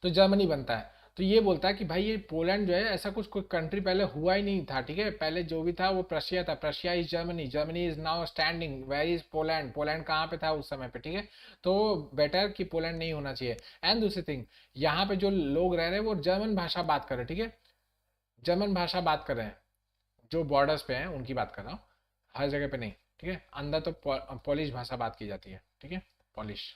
Speaker 1: तो जर्मनी बनता है। तो ये बोलता है कि भाई ये पोलैंड जो है ऐसा कुछ कोई कंट्री पहले हुआ ही नहीं था। ठीक है, पहले जो भी था वो प्रशिया था, Prussia is Germany, Germany is now standing, where is Poland, Poland कहाँ पे था उस समय पे। ठीक है, तो बेटर कि पोलैंड नहीं होना चाहिए। एंड दूसरी थिंग, यहाँ पे जो लोग रह रहे हैं वो जर्मन भाषा बात कर रहे हैं। ठीक है, जर्मन भाषा बात कर रहे हैं, जो बॉर्डर्स पे हैं उनकी बात कर रहा हूँ, हर जगह पे नहीं। ठीक है, अंदर तो पॉलिश भाषा बात की जाती है। ठीक है, पॉलिश।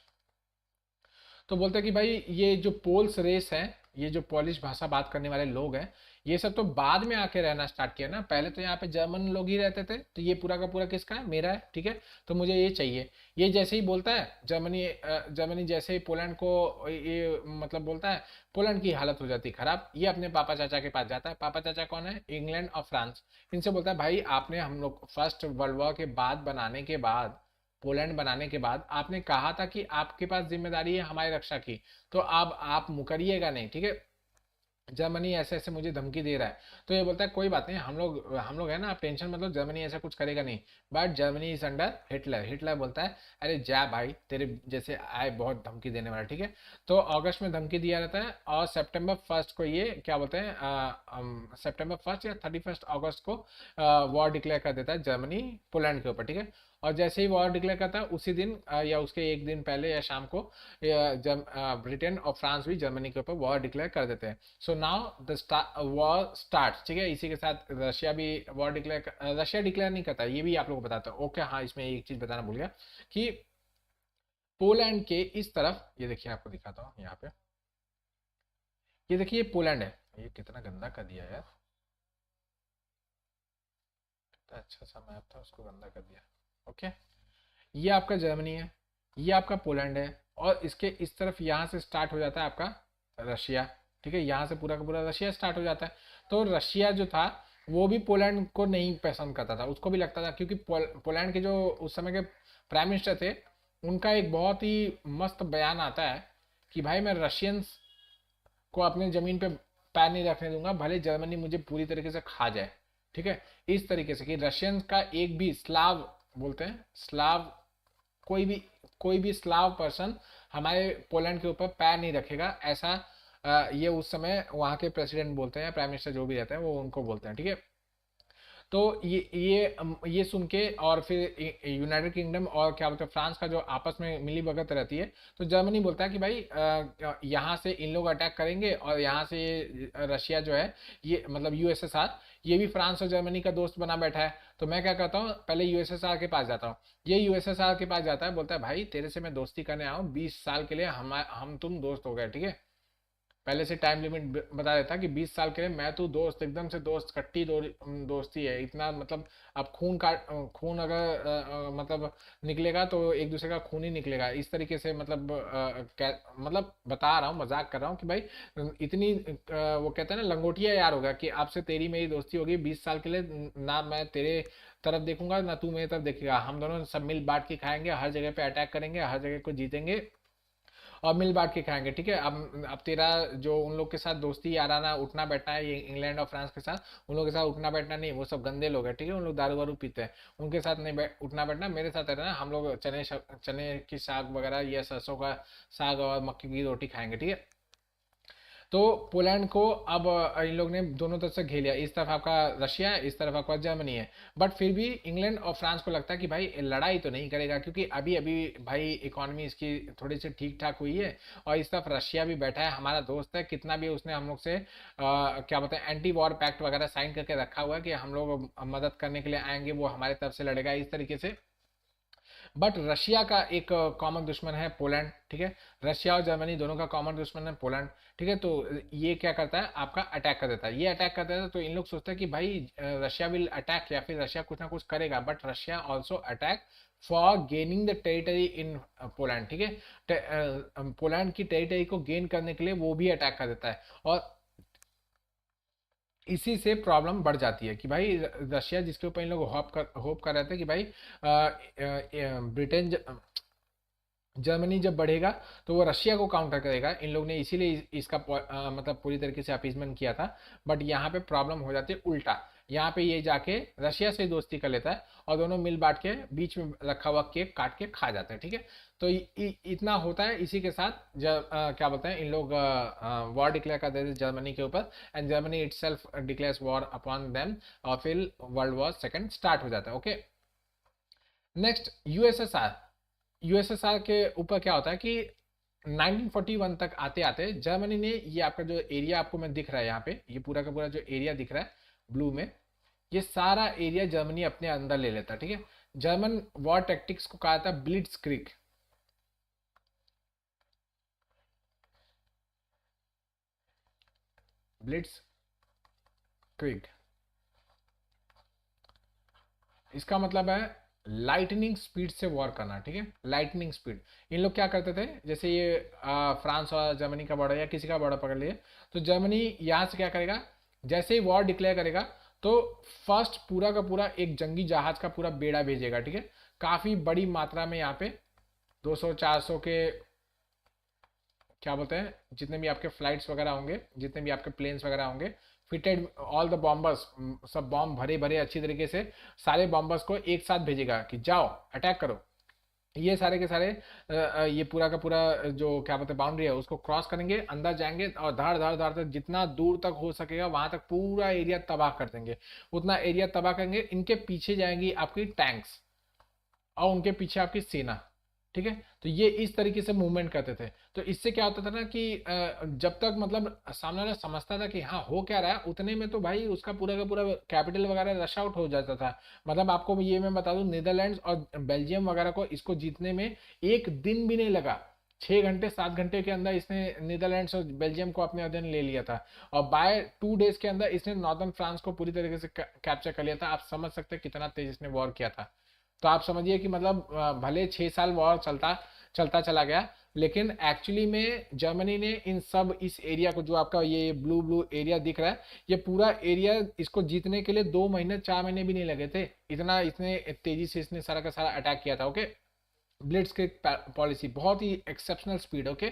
Speaker 1: तो बोलते हैं कि भाई ये जो पोल्स रेस है, ये जो पॉलिश भाषा बात करने वाले लोग हैं, ये सब तो बाद में आके रहना स्टार्ट किया ना, पहले तो यहाँ पे जर्मन लोग ही रहते थे। तो ये पूरा का पूरा किसका है, मेरा है। ठीक है, तो मुझे ये चाहिए। ये जैसे ही बोलता है जर्मनी, जर्मनी जैसे ही पोलैंड को ये मतलब बोलता है, पोलैंड की हालत हो जाती है खराब। ये अपने पापा चाचा के पास जाता है। पापा चाचा कौन है, इंग्लैंड और फ्रांस। इनसे बोलता है भाई आपने हम लोग फर्स्ट वर्ल्ड वॉर के बाद बनाने के बाद, पोलैंड बनाने के बाद आपने कहा था कि आपके पास जिम्मेदारी है हमारी रक्षा की, तो अब आप मुकरिएगा नहीं। ठीक है, जर्मनी ऐसे ऐसे मुझे धमकी दे रहा है। तो ये बोलता है कोई बात नहीं, हम लोग है ना, आप टेंशन मतलब, जर्मनी ऐसा कुछ करेगा नहीं। But Germany is under Hitler. Hitler बोलता है अरे जा भाई, तेरे जैसे आए बहुत धमकी देने वाला। ठीक है, तो अगस्त में धमकी दिया रहता है और सितंबर फर्स्ट को ये क्या बोलते हैं, सितंबर फर्स्ट या 31 अगस्त को वॉर डिक्लेयर कर देता है जर्मनी पोलैंड के ऊपर। ठीक है, और जैसे ही वॉर डिक्लेयर करता है उसी दिन या उसके एक दिन पहले या शाम को ब्रिटेन और फ्रांस भी जर्मनी के ऊपर वॉर डिक्लेयर कर देते हैं। So now the war start. ठीक है, इसी के साथ रशिया भी वॉर डिक्लेयर, रशिया डिक्लेयर नहीं करता, ये भी आप लोगों को बताता हूँ। ओके, हाँ, इसमें एक चीज बताना भूल गया कि पोलैंड के इस तरफ, ये देखिए आपको दिखाता हूँ यहाँ पे, ये देखिए पोलैंड है। ये कितना गंदा कर दिया यार, कितना अच्छा सा मैप था उसको गंदा कर दिया। ओके, ये आपका जर्मनी है, ये आपका पोलैंड है, और इसके इस तरफ यहाँ से स्टार्ट हो जाता है आपका रशिया। ठीक है, यहाँ से पूरा का पूरा रशिया स्टार्ट हो जाता है। तो रशिया जो था वो भी पोलैंड को नहीं पसंद करता था, उसको भी लगता था, क्योंकि पोलैंड के जो उस समय के प्राइम मिनिस्टर थे, उनका एक बहुत ही मस्त बयान आता है कि भाई मैं रशियंस को अपने ज़मीन पे पैर नहीं रखने दूंगा, भले जर्मनी मुझे पूरी तरीके से खा जाए। ठीक है, इस तरीके से कि रशियंस का एक भी स्लाव, बोलते हैं स्लाव, कोई भी स्लाव पर्सन हमारे पोलैंड के ऊपर पैर नहीं रखेगा, ऐसा ये उस समय वहाँ के प्रेसिडेंट बोलते हैं, प्राइम मिनिस्टर जो भी रहते हैं वो उनको बोलते हैं। ठीक है, तो ये सुन के, और फिर यूनाइटेड किंगडम और क्या बोलते हैं फ्रांस का जो आपस में मिली भगत रहती है, तो जर्मनी बोलता है कि भाई यहाँ से इन लोग अटैक करेंगे, और यहाँ से रशिया जो है, ये मतलब यूएसएसआर, ये भी फ्रांस और जर्मनी का दोस्त बना बैठा है। तो मैं क्या करता हूँ, पहले यूएसएसआर के पास जाता हूँ। ये यूएसएसआर के पास जाता है, बोलता है भाई तेरे से मैं दोस्ती करने आया हूँ, 20 साल के लिए हम तुम दोस्त हो गए। ठीक है, पहले से टाइम लिमिट बता देता कि 20 साल के लिए मैं तू दोस्त, एकदम से दोस्त, कट्टी दोस्ती है इतना, मतलब अब खून अगर मतलब निकलेगा तो एक दूसरे का खून ही निकलेगा, इस तरीके से मतलब मतलब बता रहा हूँ, मजाक कर रहा हूँ कि भाई इतनी वो कहते हैं ना लंगोटिया यार होगा कि आपसे तेरी मेरी दोस्ती होगी 20 साल के लिए, ना मैं तेरे तरफ देखूंगा ना तू मेरी तरफ देखेगा, हम दोनों सब मिल बांट के खाएंगे, हर जगह पे अटैक करेंगे, हर जगह को जीतेंगे और मिल बांट के खाएंगे। ठीक है, अब तेरा जो उन लोग के साथ दोस्ती याराना उठना बैठना है, ये इंग्लैंड और फ्रांस के साथ, उन लोग के साथ उठना बैठना नहीं, वो सब गंदे लोग हैं। ठीक है, उन लोग दारू वारू पीते हैं, उनके साथ नहीं उठना बैठना, मेरे साथ रहना, हम लोग चने की साग वगैरह या सरसों का साग और मक्की की रोटी खाएंगे। ठीक है, तो पोलैंड को अब इन लोग ने दोनों तरफ से घेर लिया, इस तरफ आपका रशिया है, इस तरफ आपका जर्मनी है। बट फिर भी इंग्लैंड और फ्रांस को लगता है कि भाई लड़ाई तो नहीं करेगा, क्योंकि अभी अभी भाई इकोनॉमी इसकी थोड़ी सी ठीक ठाक हुई है, और इस तरफ रशिया भी बैठा है, हमारा दोस्त है, कितना भी उसने हम लोग से क्या बोलते हैं एंटी वॉर पैक्ट वगैरह साइन करके रखा हुआ है कि हम लोग मदद करने के लिए आएंगे, वो हमारे तरफ से लड़ेगा इस तरीके से। बट रशिया का एक कॉमन दुश्मन है पोलैंड, ठीक है। रशिया और जर्मनी दोनों का कॉमन दुश्मन है पोलैंड, ठीक है। तो ये क्या करता है, आपका अटैक कर देता है, ये अटैक कर देता है, तो इन लोग सोचते हैं कि भाई रशिया विल अटैक, या फिर रशिया कुछ ना कुछ करेगा, but Russia also attack for gaining the territory in Poland, ठीक है। पोलैंड की टेरिटरी को गेन करने के लिए वो भी अटैक कर देता है, और इसी से प्रॉब्लम बढ़ जाती है कि भाई रशिया, जिसके ऊपर इन लोग होप कर रहे थे कि भाई ब्रिटेन जर्मनी जब बढ़ेगा तो वो रशिया को काउंटर करेगा, इन लोग ने इसीलिए इसका मतलब पूरी तरीके से अपीजमेंट किया था। बट यहाँ पे प्रॉब्लम हो जाती है उल्टा, यहाँ पे ये जाके रशिया से दोस्ती कर लेता है, और दोनों मिल बांट के बीच में रखा हुआ केक काट के खा जाते हैं, ठीक है। तो इतना होता है, इसी के साथ जब क्या बोलते हैं इन लोग वॉर डिक्लेयर कर देते हैं जर्मनी के ऊपर, and Germany itself declares war upon them, और फिर वर्ल्ड वॉर सेकंड स्टार्ट हो जाता है। Okay, next USSR. यूएसएसआर के ऊपर क्या होता है कि 1941 तक आते आते जर्मनी ने, ये आपका जो एरिया आपको मैं दिख रहा है यहाँ पे, ये पूरा का पूरा जो एरिया दिख रहा है ब्लू में, ये सारा एरिया जर्मनी अपने अंदर ले लेता है, ठीक है। जर्मन वॉर टैक्टिक्स को कहा था ब्लिट्स क्रिग, ब्लिट्स क्रिग, इसका मतलब है लाइटनिंग स्पीड से वॉर करना, ठीक है, लाइटनिंग स्पीड। इन लोग क्या करते थे, जैसे ये फ्रांस और जर्मनी का बॉर्डर या किसी का बॉर्डर पकड़ लिए, तो जर्मनी यहाँ से क्या करेगा, जैसे ही वॉर डिक्लेयर करेगा तो फर्स्ट पूरा का पूरा एक जंगी जहाज का पूरा बेड़ा भेजेगा, ठीक है। काफी बड़ी मात्रा में यहाँ पे 200-400 के क्या बोलते हैं, जितने भी आपके फ्लाइट्स वगैरह होंगे, जितने भी आपके प्लेन्स वगैरह होंगे, फिटेड ऑल द बॉम्बर्स, सब बॉम्ब भरे भरे अच्छी तरीके से, सारे बॉम्बर्स को एक साथ भेजेगा कि जाओ अटैक करो। ये सारे के सारे ये पूरा का पूरा जो क्या बोलते हैं बाउंड्री है उसको क्रॉस करेंगे, अंदर जाएंगे, और धार धार धार तक जितना दूर तक हो सकेगा वहां तक पूरा एरिया तबाह कर देंगे, उतना एरिया तबाह करेंगे। इनके पीछे जाएंगी आपकी टैंक्स, और उनके पीछे आपकी सेना, ठीक है। तो ये इस तरीके से मूवमेंट करते थे। तो इससे क्या होता था ना कि जब तक मतलब सामने वाला समझता था कि हाँ हो क्या रहा है, उतने में तो भाई उसका पूरा का पूरा कैपिटल वगैरह रश आउट हो जाता था। मतलब आपको ये मैं बता दूं, नीदरलैंड्स और बेल्जियम वगैरह को इसको जीतने में एक दिन भी नहीं लगा, 6 घंटे 7 घंटे के अंदर इसने नीदरलैंड्स और बेल्जियम को अपने अधीन ले लिया था, और बाय 2 डेज के अंदर इसने नॉर्दर्न फ्रांस को पूरी तरीके से कैप्चर कर लिया था। आप समझ सकते हैं कितना तेज इसने वॉर किया था। तो आप समझिए कि मतलब भले 6 साल वॉर चलता चलता चला गया, लेकिन एक्चुअली में जर्मनी ने इन सब इस एरिया को, जो आपका ये ब्लू ब्लू एरिया दिख रहा है, ये पूरा एरिया इसको जीतने के लिए 2 महीने 4 महीने भी नहीं लगे थे, इतना इसने तेजी से इसने सारा का सारा अटैक किया था। ओके, ब्लिट्सक्रिग पॉलिसी, बहुत ही एक्सेप्शनल स्पीड। ओके,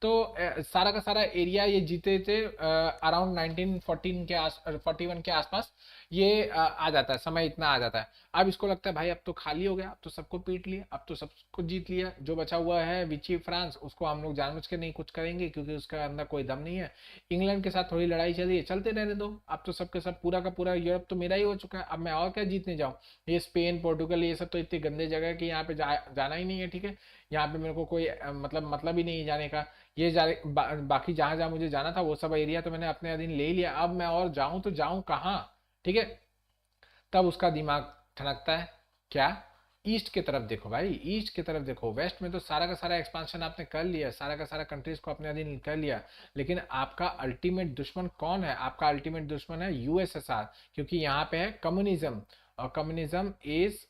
Speaker 1: तो सारा का सारा एरिया ये जीते थे अराउंड 1914 के 41 के आसपास, ये आ जाता है, समय इतना आ जाता है। अब इसको लगता है भाई अब तो खाली हो गया, अब तो सबको पीट लिया, अब तो सबको जीत लिया, जो बचा हुआ है विची फ्रांस उसको हम लोग जानबूझ के नहीं कुछ करेंगे, क्योंकि उसका अंदर कोई दम नहीं है। इंग्लैंड के साथ थोड़ी लड़ाई चल रही है, चलते रहने दो, अब तो सबके सब पूरा का पूरा यूरोप तो मेरा ही हो चुका है, अब मैं और क्या जीतने जाऊँ। ये स्पेन पोर्टुगल ये सब तो इतनी गंदे जगह है कि यहाँ पे जाना ही नहीं है, ठीक है। यहाँ पे मेरे को कोई मतलब ही नहीं जाने का। ये बाकी जहां जहां मुझे जाना था वो सब एरिया तो मैंने अपने अधीन ले लिया, अब मैं और जाऊं तो जाऊं कहाँ, ठीक है। तब उसका दिमाग ठनकता है, क्या, ईस्ट की तरफ देखो भाई, ईस्ट की तरफ देखो, वेस्ट में तो सारा का सारा एक्सपांशन आपने कर लिया, सारा का सारा कंट्रीज को अपने अधीन कर लिया, लेकिन आपका अल्टीमेट दुश्मन कौन है, आपका अल्टीमेट दुश्मन है यूएसएसआर, क्योंकि यहाँ पे है कम्युनिज्म, और कम्युनिज्म इज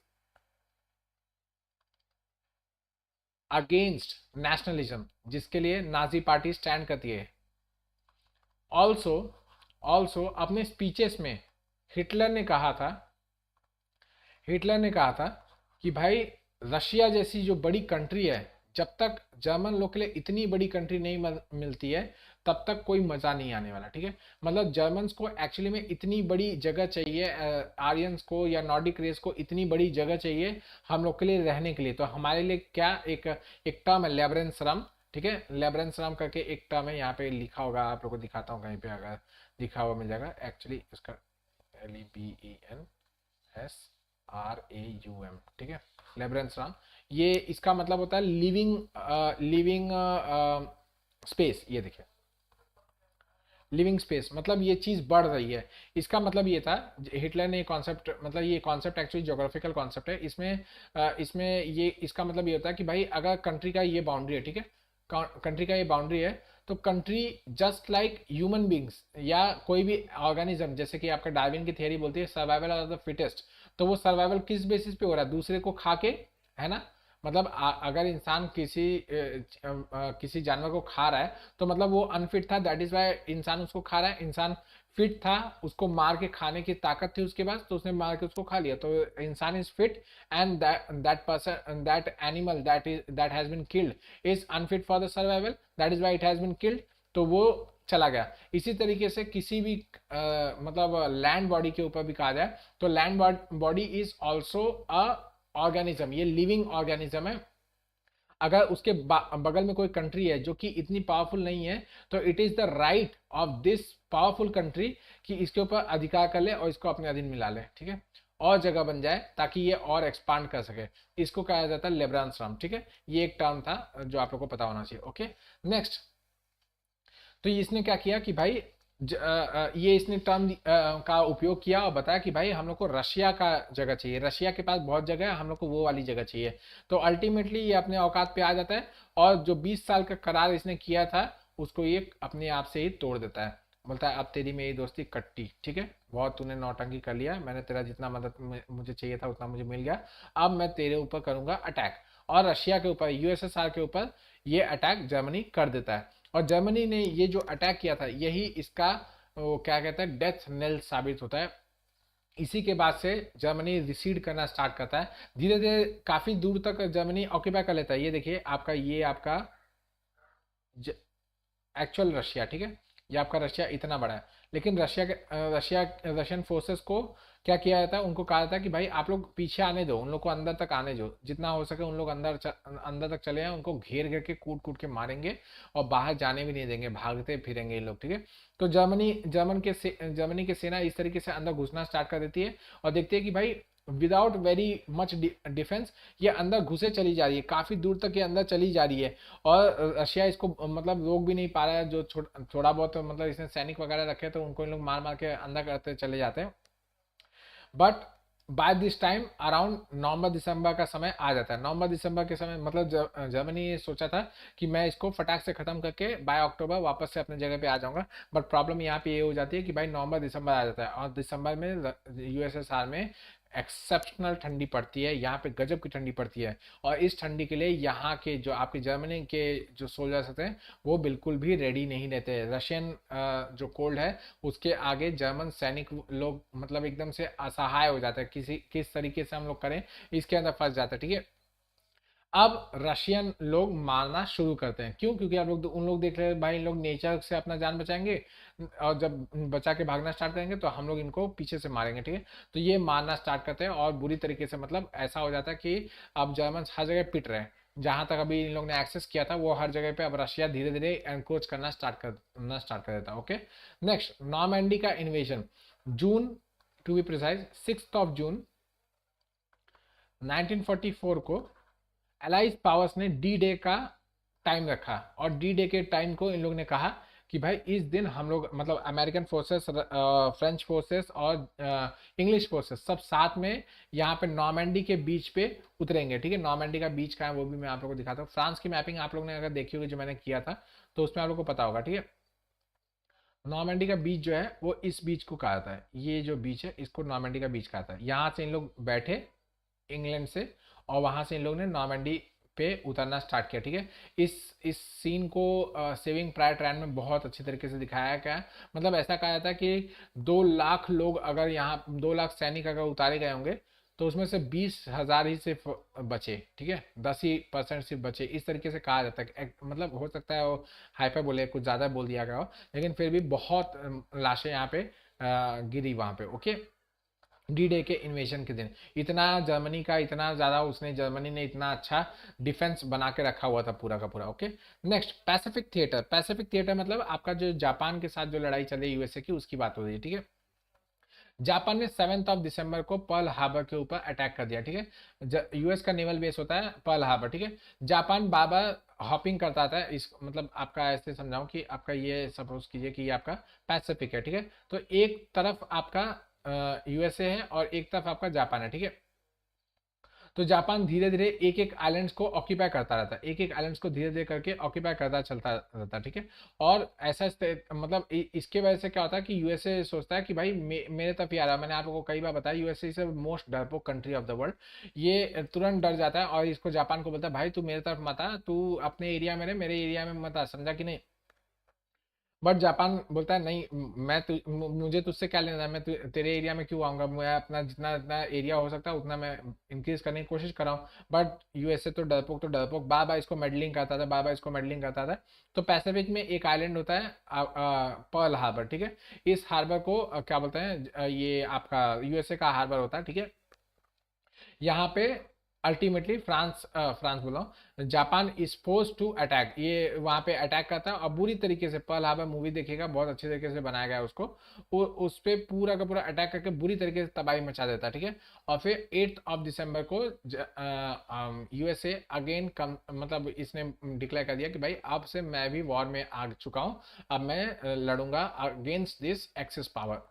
Speaker 1: अगेंस्ट नेशनलिज्म, जिसके लिए नाजी पार्टी स्टैंड करती है। ऑल्सो ऑल्सो अपने स्पीचेस में हिटलर ने कहा था, हिटलर ने कहा था कि भाई रशिया जैसी जो बड़ी कंट्री है, जब तक जर्मन लोग के लिए इतनी बड़ी कंट्री नहीं मिलती है तब तक कोई मजा नहीं आने वाला, ठीक है। मतलब जर्मन्स को एक्चुअली में इतनी बड़ी जगह चाहिए, आर्यंस को या नॉर्डिक रेस को इतनी बड़ी जगह चाहिए हम लोग के लिए रहने के लिए। तो हमारे लिए क्या एक एक टर्म है लेब्रेंसरम, ठीक है। लेब्रेंसराम करके एक टर्म है, यहाँ पे लिखा होगा, आप लोगों को दिखाता हूँ कहीं पे, अगर लिखा हुआ मिल जाएगा एक्चुअली इसका, LEBENSRAUM, ठीक है। लेब्रेंसराम, ये इसका मतलब होता है लिविंग लिविंग स्पेस। ये देखिए लिविंग स्पेस मतलब ये चीज बढ़ रही है। इसका मतलब ये था, हिटलर ने कॉन्सेप्ट, मतलब ये कॉन्सेप्ट एक्चुअली ज्योग्राफिकल कॉन्सेप्ट है। इसमें ये इसका मतलब ये होता है कि भाई अगर कंट्री का ये बाउंड्री है, ठीक है, कंट्री का ये बाउंड्री है, तो country just like human beings या कोई भी ऑर्गेनिज्म, जैसे कि आपका डार्विन की थियरी बोलती है सर्वाइवल ऑफ द फिटेस्ट, तो वो सर्वाइवल किस बेसिस पे हो रहा है, दूसरे को खा के, है ना। मतलब अगर इंसान किसी जानवर को खा रहा है तो मतलब वो अनफिट था, दैट इज वाई इंसान उसको खा रहा है। इंसान फिट था, उसको मार के खाने की ताकत थी उसके पास, तो उसने मार के उसको खा लिया, तो इंसान is fit, and that person, that animal that has been killed is unfit for the survival, that is why it has been killed, तो वो चला गया। इसी तरीके से किसी भी मतलब लैंड बॉडी के ऊपर भी कहा जाए तो land body is also a organism, ये लिविंग ऑर्गेनिज्म है। अगर उसके बगल में कोई कंट्री है जो कि इतनी पावरफुल नहीं है, तो it is the right of this powerful country कि इसके ऊपर अधिकार कर ले और इसको अपने अधीन मिला ले, ठीक है, और जगह बन जाए ताकि ये और एक्सपांड कर सके। इसको कहा जाता है लेब्रांसराम, ठीक है। ये एक टर्म था जो आप लोग को पता होना चाहिए। Okay, next. तो इसने क्या किया कि भाई ये इसने टर्म का उपयोग किया और बताया कि भाई हम लोग को रशिया का जगह चाहिए, रशिया के पास बहुत जगह है, हम लोग को वो वाली जगह चाहिए। तो अल्टीमेटली ये अपने औकात पे आ जाता है और जो 20 साल का करार इसने किया था उसको ये अपने आप से ही तोड़ देता है। बोलता है अब तेरी मेरी दोस्ती कट्टी, ठीक है, बहुत तूने नौटंकी कर लिया, मैंने तेरा जितना मदद मुझे चाहिए था उतना मुझे मिल गया, अब मैं तेरे ऊपर करूंगा अटैक। और रशिया के ऊपर, यूएसएसआर के ऊपर ये अटैक जर्मनी कर देता है। और जर्मनी ने ये जो अटैक किया था यही इसका वो क्या कहते हैं डेथ नेल साबित होता है। इसी के बाद से जर्मनी रिसीड करना स्टार्ट करता है, धीरे धीरे काफी दूर तक जर्मनी ऑक्यूपाई कर लेता है। ये देखिए आपका, ये आपका एक्चुअल रशिया, ठीक है, ये आपका रशिया इतना बड़ा है। लेकिन रशियन फोर्सेस को क्या किया जाता है, उनको कहा जाता है कि भाई आप लोग पीछे आने दो, उन लोग को अंदर तक आने दो, जितना हो सके उन लोग अंदर तक चले जाए, उनको घेर घेर के कूट कूट के मारेंगे और बाहर जाने भी नहीं देंगे, भागते फिरेंगे ये लोग, ठीक है। तो जर्मनी की सेना इस तरीके से अंदर घुसना स्टार्ट कर देती है और देखती है कि भाई विदाउट वेरी मच डिफेंस ये अंदर घुसे चली जा रही है, काफी दूर तक ये अंदर चली जा रही है और रशिया इसको मतलब रोक भी नहीं पा रहा है। जो थोड़ा बहुत मतलब इसने सैनिक वगैरह रखे तो उनको इन लोग मार मार के अंदर करते चले जाते हैं। But by this time around November December का समय आ जाता है। नवंबर दिसंबर के समय मतलब जर्मनी ने सोचा था कि मैं इसको फटाक से खत्म करके बाय अक्टूबर वापस से अपने जगह पे आ जाऊंगा। बट प्रॉब्लम यहाँ पे ये हो जाती है कि भाई नवंबर दिसंबर आ जाता है और दिसंबर में यूएसएसआर में एक्सेप्शनल ठंडी पड़ती है, यहाँ पे गजब की ठंडी पड़ती है। और इस ठंडी के लिए यहाँ के जो आपके जर्मनी के जो सोल्जर्स होते हैं वो बिल्कुल भी रेडी नहीं रहते। रशियन जो कोल्ड है उसके आगे जर्मन सैनिक लोग मतलब एकदम से असहाय हो जाते हैं, किस तरीके से हम लोग करें इसके अंदर फंस जाते हैं, ठीक है। अब रशियन लोग मारना शुरू करते हैं, क्यों? क्योंकि आप लोग उन लोग देख रहे हैं भाई इन लोग नेचर से अपना जान बचाएंगे और जब बचा के भागना स्टार्ट करेंगे तो हम लोग इनको पीछे से मारेंगे, ठीक है। तो ये मारना स्टार्ट करते हैं और बुरी तरीके से मतलब ऐसा हो जाता है कि अब जर्मन हर जगह पिट रहे हैं। जहां तक अभी इन लोग ने एक्सेस किया था वो हर जगह पे अब रशिया धीरे धीरे एनक्रोच करना स्टार्ट कर देता है। ओके, नेक्स्ट नॉर्मैंडी का invasion, June to be precise 6 June 1944 को एलाइज पावर्स ने डी डे का टाइम रखा और डी डे के टाइम को इन लोग ने कहा कि भाई इस दिन हम लोग मतलब अमेरिकन फोर्सेस, फ्रेंच फोर्सेस और इंग्लिश फोर्सेस सब साथ में यहाँ पे नॉर्मैंडी के बीच पे उतरेंगे, ठीक है। नॉर्मैंडी का बीच का है वो भी मैं आप लोगों को दिखाता हूँ। फ्रांस की मैपिंग आप लोग ने अगर देखी होगी जो मैंने किया था तो उसमें आप लोग को पता होगा, ठीक है। नॉर्मैंडी का बीच जो है वो इस बीच को कहा जाता है, ये जो बीच है इसको नॉर्मैंडी का बीच कहा जाता है। यहाँ से इन लोग बैठे इंग्लैंड से और वहां से इन लोगों ने नॉर्मैंडी पे उतरना स्टार्ट किया, ठीक है। इस सीन को सेविंग प्राइवेट रैन में बहुत अच्छी तरीके से दिखाया गया है। मतलब ऐसा कहा जाता है कि 2 लाख लोग अगर यहाँ 2 लाख सैनिक अगर उतारे गए होंगे तो उसमें से 20,000 ही सिर्फ बचे, ठीक है, 10% सिर्फ बचे, इस तरीके से कहा जाता है। मतलब हो सकता है वो हाइपर बोले, कुछ ज़्यादा बोल दिया गया हो, लेकिन फिर भी बहुत लाशें यहाँ पे गिरी वहाँ पे। ओके, डी डे के इन्वेजन के दिन। इतना जर्मनी का, इतना ज़्यादा उसने, जर्मनी ने इतना अच्छा डिफेंस बना के रखा हुआ था पूरा का पूरा। Okay, next Pacific theatre. Pacific theatre मतलब आपका जो जापान के साथ जो लड़ाई चली यूएसए की, उसकी बात हो रही है, ठीक है। जापान ने 7 दिसंबर को पर्ल हार्बर के ऊपर अटैक कर दिया, ठीक है। यूएस का नेवल बेस होता है पर्ल हार्बर, ठीक है। जापान बार बार हॉपिंग करता था, इस मतलब आपका ऐसे समझाऊं कि आपका ये सपोज कीजिए कि ये आपका पैसिफिक है, ठीक है। तो एक तरफ आपका यूएसए है और एक तरफ आपका जापान है, ठीक है। तो जापान धीरे धीरे एक एक आइलैंड्स को ऑक्यूपाई करता रहता है, एक एक आइलैंड्स को धीरे धीरे करके ऑक्यूपाई करता चलता रहता है, ठीक है। और ऐसा मतलब इसके वजह से क्या होता है कि यूएसए सोचता है कि भाई मेरे तरफ ही आ रहा है। मैंने आप लोगों को कई बार बताया, यूएसए इज मोस्ट डरपोक कंट्री ऑफ द वर्ल्ड। ये तुरंत डर जाता है और इसको जापान को बोलता है भाई तू मेरे तरफ मत आ, तू अपने एरिया में रहे, मेरे एरिया में मत आ, समझा कि नहीं। बट जापान बोलता है नहीं, मुझे तुझसे क्या लेना है, मैं तेरे एरिया में क्यों आऊंगा, मैं अपना जितना जितना एरिया हो सकता है उतना मैं इंक्रीज करने की कोशिश कर रहा हूँ। बट यूएसए तो डरपोक, बार बार इसको मेडलिंग करता था, बार बार इसको मेडलिंग करता था। तो पैसिफिक में एक आइलैंड होता है पर्ल हार्बर, ठीक है। इस हार्बर को क्या बोलते हैं, ये आपका यूएसए का हार्बर होता है, ठीक है। यहाँ पे अल्टीमेटली फ्रांस बोला हूँ, Japan is force to attack, ये वहां पे अटैक करता है और बुरी तरीके से, पर्ल हार्बर मूवी देखिएगा, बहुत अच्छे तरीके से बनाया गया है उसको। उस पे पूरा का पूरा अटैक करके बुरी तरीके से तबाही मचा देता है, ठीक है। और फिर 8 दिसंबर को यूएसए अगेन कम, मतलब इसने डिक्लेयर कर दिया कि भाई अब से मैं भी वॉर में आ चुका हूँ, अब मैं लड़ूंगा against this axis power.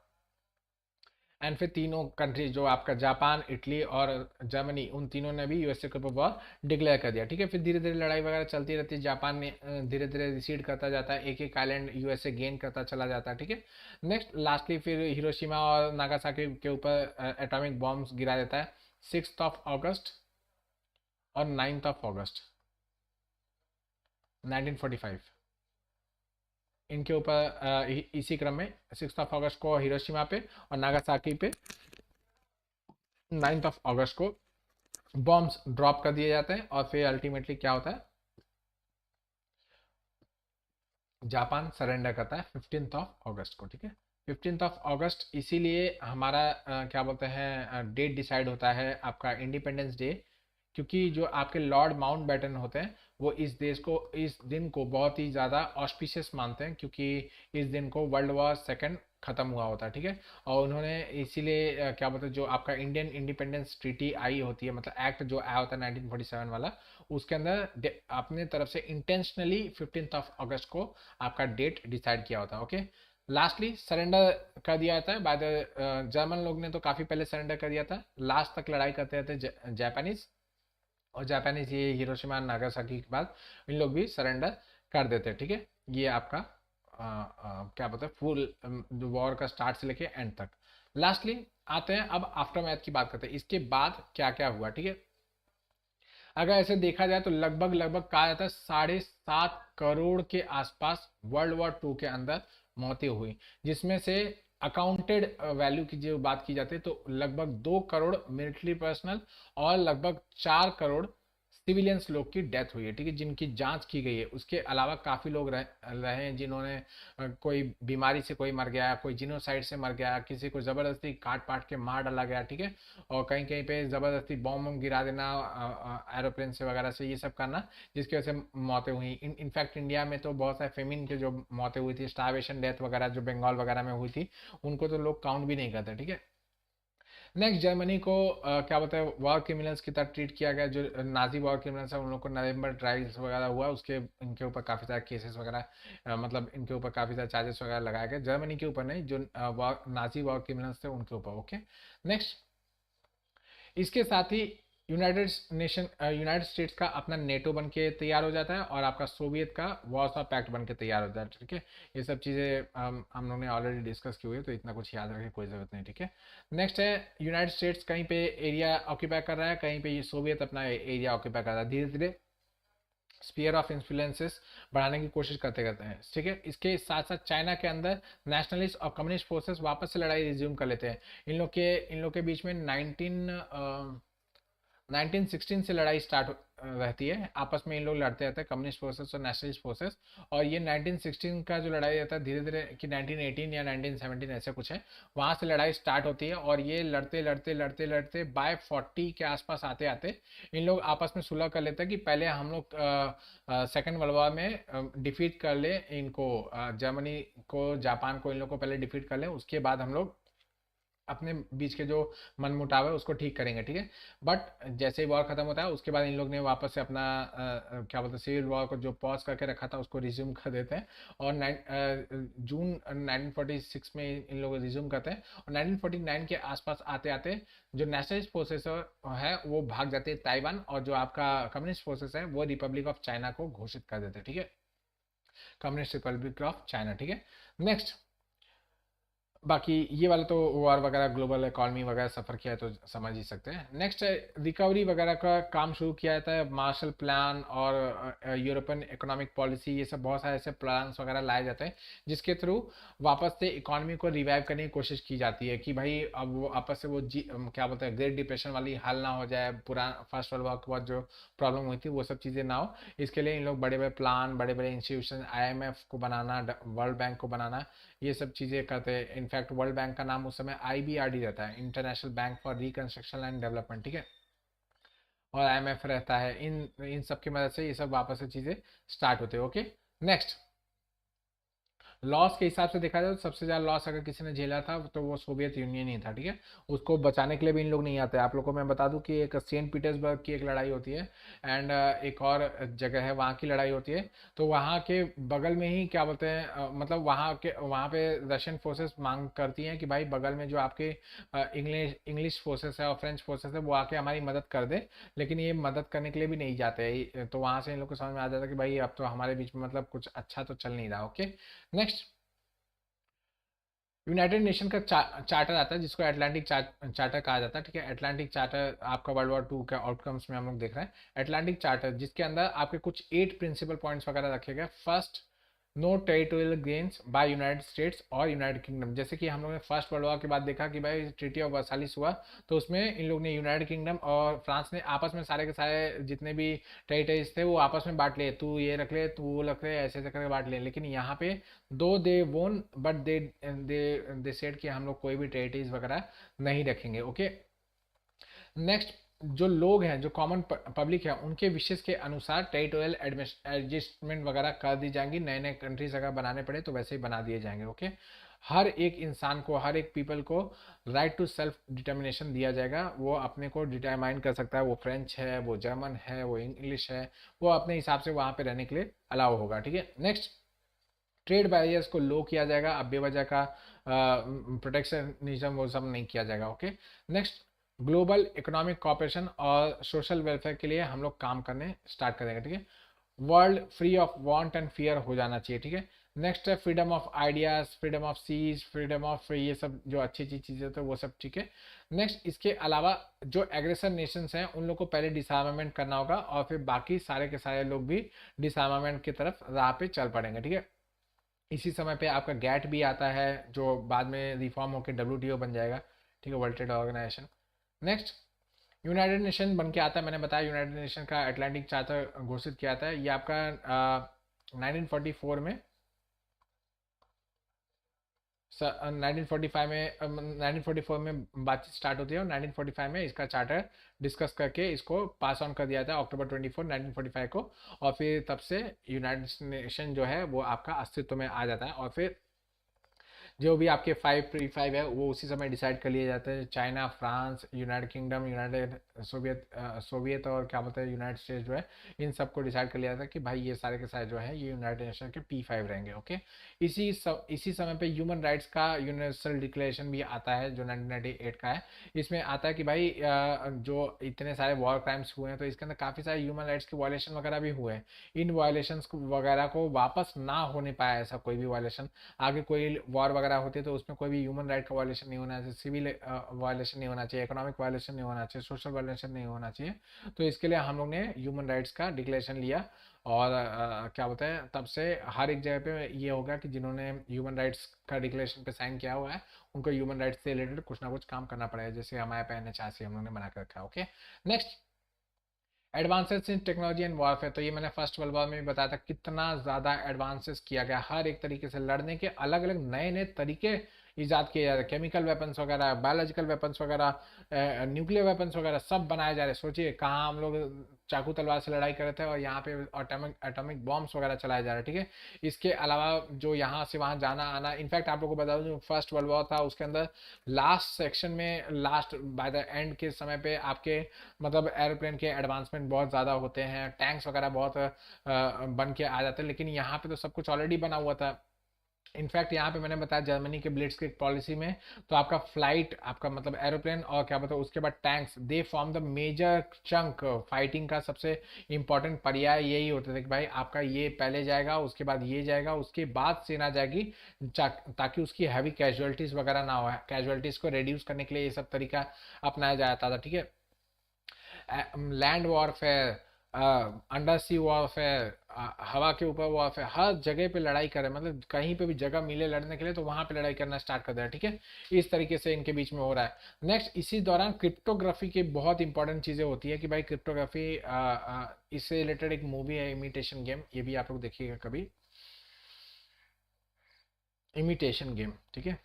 Speaker 1: And फिर तीनों कंट्री जो आपका जापान, इटली और जर्मनी, उन तीनों ने भी यूएसए के ऊपर वॉर डिक्लेयर कर दिया, ठीक है। फिर धीरे धीरे लड़ाई वगैरह चलती रहती है, जापान ने धीरे धीरे रिसीड करता जाता है, एक एक आइलैंड यूएसए गेन करता चला जाता है, ठीक है। नेक्स्ट लास्टली फिर हिरोशिमा और नागासाकी के ऊपर एटॉमिक बॉम्ब्स गिरा देता है 6 अगस्त और 9 अगस्त 1945। इनके ऊपर इसी क्रम में 6 अगस्त को हिरोशिमा पे और नागासाकी पे 9 अगस्त को बॉम्ब्स ड्रॉप कर दिए जाते हैं। और फिर अल्टीमेटली क्या होता है, जापान सरेंडर करता है 15 अगस्त को, ठीक है। 15 अगस्त इसीलिए हमारा क्या बोलते हैं डेट डिसाइड होता है आपका इंडिपेंडेंस डे, क्योंकि जो आपके लॉर्ड माउंट बैटन होते हैं वो इस देश को, इस दिन को बहुत ही ज़्यादा ऑस्पिशियस मानते हैं, क्योंकि इस दिन को वर्ल्ड वॉर सेकंड खत्म हुआ होता है, ठीक है। और उन्होंने इसीलिए क्या बोलते हैं, जो आपका इंडियन इंडिपेंडेंस ट्रीटी आई होती है, मतलब एक्ट जो आया होता है 1947 वाला, उसके अंदर अपने तरफ से इंटेंशनली 15 अगस्त को आपका डेट डिसाइड किया होता है, ओके। लास्टली सरेंडर कर दिया जाता है बाय द जर्मन लोग ने, तो काफ़ी पहले सरेंडर कर दिया था, लास्ट तक लड़ाई करते रहते जापानीज। और जापानीज ये हिरोशिमा नागासाकी के बाद इन लोग भी सरेंडर कर देते हैं, ठीक है। ये आपका क्या बोलते हैं फुल वॉर का स्टार्ट से लेके एंड तक। लास्टली आते हैं अब आफ्टर मैथ की बात करते हैं, इसके बाद क्या क्या हुआ, ठीक है। अगर ऐसे देखा जाए तो लगभग लगभग कहा जाता है 7.5 करोड़ के आसपास वर्ल्ड वॉर 2 के अंदर मौतें हुई, जिसमें से अकाउंटेड वैल्यू की जो बात की जाती है तो लगभग 2 करोड़ मिलिट्री पर्सनल और लगभग 4 करोड़ सिविलियंस लोग की डेथ हुई है, ठीक है, जिनकी जांच की गई है। उसके अलावा काफ़ी लोग रहे हैं जिन्होंने कोई बीमारी से कोई मर गया, कोई जिनोसाइड से मर गया, किसी को ज़बरदस्ती काट पाट के मार डाला गया, ठीक है। और कहीं कहीं पे ज़बरदस्ती बॉम्ब गिरा देना एरोप्लेन से वगैरह से, ये सब करना, जिसकी वजह से मौतें हुई। इनफैक्ट इंडिया में तो बहुत सारे फेमिन के जो मौतें हुई थी, स्टारवेशन डेथ वगैरह जो बंगाल वगैरह में हुई थी, उनको तो लोग काउंट भी नहीं करते, ठीक है। नेक्स्ट जर्मनी को क्या बोलते हैं वॉर क्रिमिनल्स की तरह ट्रीट किया गया, जो नाजी वॉर क्रिमिनल्स है उन लोग को नवंबर ट्रायल्स वगैरह हुआ, उसके इनके ऊपर काफ़ी सारे केसेस वगैरह मतलब इनके ऊपर काफ़ी सारे चार्जेस वगैरह लगाए गए, जर्मनी के ऊपर नहीं, जो नाजी वॉर क्रिमिनल्स थे उनके ऊपर, ओके। नेक्स्ट इसके साथ ही यूनाइटेड स्टेट्स का अपना नेटो बन के तैयार हो जाता है और आपका सोवियत का वॉर्सो पैक्ट बन के तैयार हो जाता है, ठीक है। ये सब चीज़ें हम लोगों ने ऑलरेडी डिस्कस की हुई है, तो इतना कुछ याद रखने की कोई ज़रूरत नहीं, ठीक है। नेक्स्ट है यूनाइटेड स्टेट्स कहीं पे एरिया ऑक्यूपाई कर रहा है, कहीं पे ये सोवियत अपना एरिया ऑक्यूपाई कर रहा है, धीरे धीरे स्पीयर ऑफ इन्फ्लुएंसेस बढ़ाने की कोशिश करते करते हैं, ठीक है। इसके साथ साथ चाइना के अंदर नेशनलिस्ट और कम्युनिस्ट फोर्सेस वापस से लड़ाई रिज्यूम कर लेते हैं। इन लोग के बीच में 1916 से लड़ाई स्टार्ट रहती है, आपस में इन लोग लड़ते रहते हैं, कम्युनिस्ट फोर्सेस और नेशनलिस्ट फोर्सेस। और ये 1916 का जो लड़ाई रहता है धीरे धीरे कि 1918 या 1917 ऐसे कुछ है, वहाँ से लड़ाई स्टार्ट होती है। और ये लड़ते लड़ते लड़ते लड़ते बाय 40 के आसपास आते आते इन लोग आपस में सुलह कर लेते हैं कि पहले हम लोग सेकेंड वर्ल्ड वॉर में डिफीट कर ले इनको, जर्मनी को, जापान को, इन लोग को पहले डिफीट कर लें, उसके बाद हम लोग अपने बीच के जो मनमुटाव है उसको ठीक करेंगे, ठीक है। बट जैसे ही वॉर खत्म होता है उसके बाद इन लोग ने वापस से अपना क्या बोलते हैं सिविल वॉर को जो पॉज करके रखा था उसको रिज्यूम कर देते हैं। और जून 1946 में इन लोग रिज्यूम करते हैं। और 1949 के आसपास आते आते जो नेशनलिस्ट फोर्सेस है वो भाग जाते हैं ताइवान, और जो आपका कम्युनिस्ट फोर्सेस है वो रिपब्लिक ऑफ चाइना को घोषित कर देते हैं, ठीक है, कम्युनिस्ट रिपब्लिक ऑफ चाइना, ठीक है। नेक्स्ट, बाकी ये वाला तो वॉर वगैरह ग्लोबल इकोनॉमी वगैरह सफ़र किया है तो समझ ही सकते हैं। नेक्स्ट है रिकवरी वगैरह का काम शुरू किया जाता है, मार्शल प्लान और यूरोपियन इकोनॉमिक पॉलिसी, ये सब बहुत सारे ऐसे प्लान्स वगैरह लाए जाते हैं जिसके थ्रू वापस से इकोनॉमी को रिवाइव करने की कोशिश की जाती है कि भाई अब वो आपस से वो क्या बोलते हैं ग्रेट डिप्रेशन वाली हाल ना हो जाए, पुराना फर्स्ट वर्ल्ड वॉर के बाद जो प्रॉब्लम हुई थी वो सब चीज़ें ना हो। इसके लिए इन लोग बड़े बड़े प्लान, बड़े बड़े इंस्टीट्यूशन, IMF को बनाना, वर्ल्ड बैंक को बनाना, ये सब चीज़ें करते हैं। इनफैक्ट वर्ल्ड बैंक का नाम उस समय IBRD रहता है, international bank for reconstruction and development, ठीक है, और IMF रहता है। इन सब की मदद से ये सब वापस से चीज़ें स्टार्ट होते हैं, ओके। नेक्स्ट, लॉस के हिसाब से देखा जाए तो सबसे ज़्यादा लॉस अगर किसी ने झेला था तो वो सोवियत यूनियन ही था, ठीक है। उसको बचाने के लिए भी इन लोग नहीं आते। आप लोग को मैं बता दूं कि एक सेंट पीटर्सबर्ग की एक लड़ाई होती है, एंड एक और जगह है वहाँ की लड़ाई होती है। तो वहाँ के बगल में ही क्या बोलते हैं मतलब वहाँ पे रशियन फोर्सेस मांग करती हैं कि भाई बगल में जो आपके इंग्लिश फोर्सेस है और फ्रेंच फोर्सेस है वो आके हमारी मदद कर दे, लेकिन ये मदद करने के लिए भी नहीं जाते। तो वहाँ से इन लोग को समझ में आ जाता है कि भाई अब तो हमारे बीच में मतलब कुछ अच्छा तो चल नहीं रहा, ओके। नेक्स्ट, यूनाइटेड नेशन का चार्टर आता है जिसको अटलांटिक चार्टर कहा जाता है, ठीक है। अटलांटिक चार्टर आपका वर्ल्ड वॉर 2 के आउटकम्स में हम लोग देख रहे हैं। अटलांटिक चार्टर जिसके अंदर आपके कुछ 8 प्रिंसिपल पॉइंट्स वगैरह रखे गए। First, no territorial gains by United States और यूनाइटेड किंगडम। जैसे कि हम लोग ने फर्स्ट वर्ल्ड वॉर के बाद देखा कि भाई ट्रीटी ऑफ वर्साइलिस हुआ, तो उसमें इन लोग ने यूनाइटेड किंगडम और फ्रांस ने आपस में सारे के सारे जितने भी टेरिटरीज थे वो आपस में बांट लिए, तू ये रख ले, तू वो रख ले, ऐसे ऐसे करके बांट लिए। लेकिन यहाँ पे दो दे वोन बट दे सेड कि हम लोग कोई भी टेरिटरीज वगैरह नहीं रखेंगे, ओके। नेक्स्ट, जो लोग हैं, जो कॉमन पब्लिक है, उनके विशेष के अनुसार टेरिटोरियल एडजस्टमेंट वगैरह कर दी जाएंगी। नए नए कंट्रीज अगर बनाने पड़े तो वैसे ही बना दिए जाएंगे, ओके। हर एक इंसान को, हर एक पीपल को राइट टू सेल्फ डिटर्मिनेशन दिया जाएगा। वो अपने को डिटरमाइन कर सकता है, वो फ्रेंच है, वो जर्मन है, वो इंग्लिश है, वो अपने हिसाब से वहाँ पे रहने के लिए अलाउ होगा, ठीक है। नेक्स्ट, ट्रेड बैरियर्स को लो किया जाएगा, अब बेवजह का प्रोटेक्शनिज्म वो सब नहीं किया जाएगा, okay. Next, global economic cooperation और सोशल वेलफेयर के लिए हम लोग काम करने स्टार्ट करेंगे, ठीक है। World free of want and fear हो जाना चाहिए, ठीक है। नेक्स्ट है freedom of ideas, freedom of seas, freedom of ये सब जो अच्छी अच्छी चीज़ें होती है वो सब, ठीक है। नेक्स्ट, इसके अलावा जो एग्रेसर नेशंस हैं उन लोग को पहले डिसआर्मामेंट करना होगा और फिर बाकी सारे के सारे लोग भी डिसआर्मामेंट की तरफ राह पे चल पड़ेंगे, ठीक है। इसी समय पे आपका गैट भी आता है जो बाद में रिफॉर्म होकर WTO बन जाएगा, ठीक है, World Trade Organization. Next, United Nation बन के आता है, मैंने बताया यूनाइटेड नेशन का अटलांटिक चार्टर घोषित किया था। ये आपका 1944 में 1945 में 1944 में बातचीत स्टार्ट होती है और 1945 में इसका चार्टर डिस्कस करके इसको पास ऑन कर दिया था अक्टूबर 24 1945 को। और फिर तब से यूनाइटेड नेशन जो है वो आपका अस्तित्व में आ जाता है। और फिर जो भी आपके 5 है वो उसी समय डिसाइड कर लिए जाते हैं। China, France, United kingdom, United Soviet और क्या बोलते हैं यूनाइटेड स्टेट्स जो है, इन सबको डिसाइड कर लिया जाता है कि भाई ये सारे के सारे जो है ये यूनाइटेड नेशन के P5 रहेंगे, ओके। इसी समय पे ह्यूमन राइट्स का यूनिवर्सल डिक्लेरेशन भी आता है जो 1998 का है। इसमें आता है कि भाई जो इतने सारे वॉर क्राइम्स हुए हैं तो इसके अंदर काफ़ी सारे ह्यूमन राइट्स के वायलेशन वगैरह भी हुए हैं। इन वायलेशंस वगैरह को वापस ना होने पाया ऐसा कोई भी वायलेशन, आगे कोई वॉर वगैरह होती है तो उसमें कोई भी ह्यूमन राइट का वायलेशन नहीं होना चाहिए, सिविल वायलेशन नहीं होना चाहिए, इकोनॉमिक वायलेशन नहीं होना चाहिए, सोशल वायलेशन नहीं होना चाहिए। तो इसके लिए हम लोग ने ह्यूमन राइट्स का डिक्लेरेशन लिया। और क्या बोलते हैं तब से हर एक जगह पे ये होगा कि जिन्होंने ह्यूमन राइट्स का डिक्लेरेशन पे साइन किया हुआ है उनको ह्यूमन राइट्स से रिलेटेड कुछ ना कुछ काम करना पड़ेगा, जैसे हमारे पे NHRC हम लोग ने बना कर रखा है, okay. Next, advances in technology and warfare, तो ये मैंने फर्स्ट वर्ल्ड वॉर में भी बताया था कितना ज़्यादा एडवांसेस किया गया, हर एक तरीके से लड़ने के अलग अलग नए नए तरीके ईजाद किए जा रहे, केमिकल वेपन्स वगैरह, बायोलॉजिकल वेपन्स वगैरह, न्यूक्लियर वेपन्स वगैरह सब बनाए जा रहे। सोचिए कहाँ हम लोग चाकू तलवार से लड़ाई कर रहे थे और यहाँ पे एटॉमिक एटॉमिक बॉम्ब्स वगैरह चलाए जा रहे हैं, ठीक है। इसके अलावा जो यहाँ से वहाँ जाना आना, इनफैक्ट आप लोगों को बता दूं जो फर्स्ट वर्ल्ड वॉर था उसके अंदर लास्ट सेक्शन में, लास्ट बाय द एंड के समय पे आपके मतलब एरोप्लेन के एडवांसमेंट बहुत ज़्यादा होते हैं, टैंक्स वगैरह बहुत बन के आ जाते हैं, लेकिन यहाँ पे तो सब कुछ ऑलरेडी बना हुआ था। इनफैक्ट यहाँ पे मैंने बताया जर्मनी के ब्लिट्जक्रिग पॉलिसी में, तो आपका फ्लाइट, आपका मतलब एरोप्लेन और क्या बताओ उसके बाद tanks, they form the major chunk, fighting का सबसे इंपॉर्टेंट पर्याय यही होता था कि भाई आपका ये पहले जाएगा, उसके बाद ये जाएगा, उसके बाद सेना जाएगी, ताकि उसकी हैवी कैजुअलिटीज वगैरह ना हो। कैजुअलिटीज को रिड्यूस करने के लिए ये सब तरीका अपनाया जाता था, ठीक है। लैंड वॉरफेयर, अंडर सी वॉरफेयर, हवा के ऊपर वॉरफेयर, हर जगह पे लड़ाई कर रहे हैं, मतलब कहीं पे भी जगह मिले लड़ने के लिए तो वहां पे लड़ाई करना स्टार्ट कर दिया, ठीक है। इस तरीके से इनके बीच में हो रहा है। नेक्स्ट, इसी दौरान क्रिप्टोग्राफी की बहुत इंपॉर्टेंट चीजें होती है कि भाई क्रिप्टोग्राफी, इससे रिलेटेड एक मूवी है इमिटेशन गेम, ये भी आप लोग देखिएगा कभी, इमिटेशन गेम, ठीक है।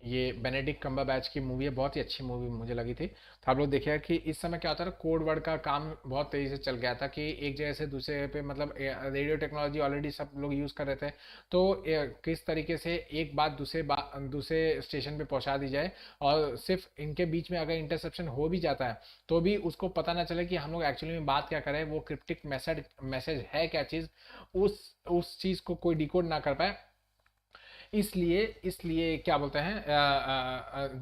Speaker 1: ये बेनेडिक्ट कम्बरबैच की मूवी है, बहुत ही अच्छी मूवी मुझे लगी थी। तो आप लोग देखिएगा कि इस समय क्या होता है, कोड वर्ड का काम बहुत तेज़ी से चल गया था कि एक जगह से दूसरे जगह पे, मतलब रेडियो टेक्नोलॉजी ऑलरेडी सब लोग यूज़ कर रहे थे, तो किस तरीके से एक बात दूसरे स्टेशन पे पहुंचा दी जाए, और सिर्फ इनके बीच में अगर इंटरसेप्शन हो भी जाता है तो भी उसको पता ना चले कि हम लोग एक्चुअली में बात क्या करें, वो क्रिप्टिक मैसेज है क्या चीज़, उस चीज़ को कोई डिकोड ना कर पाए। इसलिए इसलिए क्या बोलते हैं,